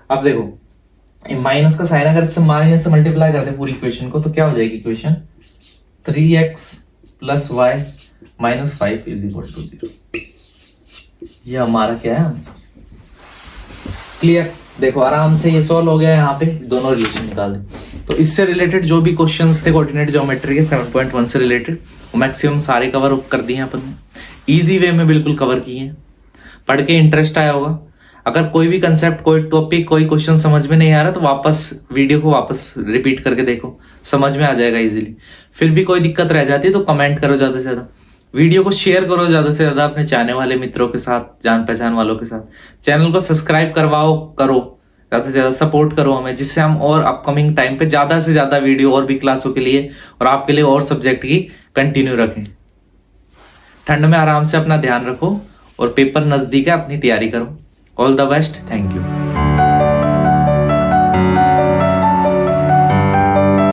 [SPEAKER 1] अब देखो माइनस का साइन अगर इससे माइनस से मल्टीप्लाई करते हैं पूरी इक्वेशन को, तो क्या हो जाएगी equation 3x plus y minus 5 is equal to 0, ये हमारा क्या है आंसर, क्लियर। देखो आराम से ये सॉल्व हो गया, यहाँ पे दोनों रिलेशन निकाल दे। तो इससे रिलेटेड जो भी क्वेश्चंस थे कोऑर्डिनेट ज्योमेट्री के 7.1 से रिलेटेड, वो मैक्सिमम सारे कवर कर दिए अपन ने, इजी वे में बिल्कुल कवर किए हैं, पढ़ के इंटरेस्ट आया होगा। अगर कोई भी कंसेप्ट, कोई टॉपिक, कोई क्वेश्चन समझ में नहीं आ रहा तो वापस वीडियो को वापस रिपीट करके देखो, समझ में आ जाएगा इजीली। फिर भी कोई दिक्कत रह जाती है तो कमेंट करो ज़्यादा से ज़्यादा, वीडियो को शेयर करो ज़्यादा से ज़्यादा अपने चाहने वाले मित्रों के साथ, जान पहचान वालों के साथ। चैनल को सब्सक्राइब करवाओ, करो ज़्यादा से ज़्यादा सपोर्ट करो हमें, जिससे हम और अपकमिंग टाइम पे ज़्यादा से ज़्यादा वीडियो और भी क्लासों के लिए और आपके लिए और सब्जेक्ट की कंटिन्यू रखें। ठंड में आराम से अपना ध्यान रखो और पेपर नज़दीक है, अपनी तैयारी करो। All the best, thank you.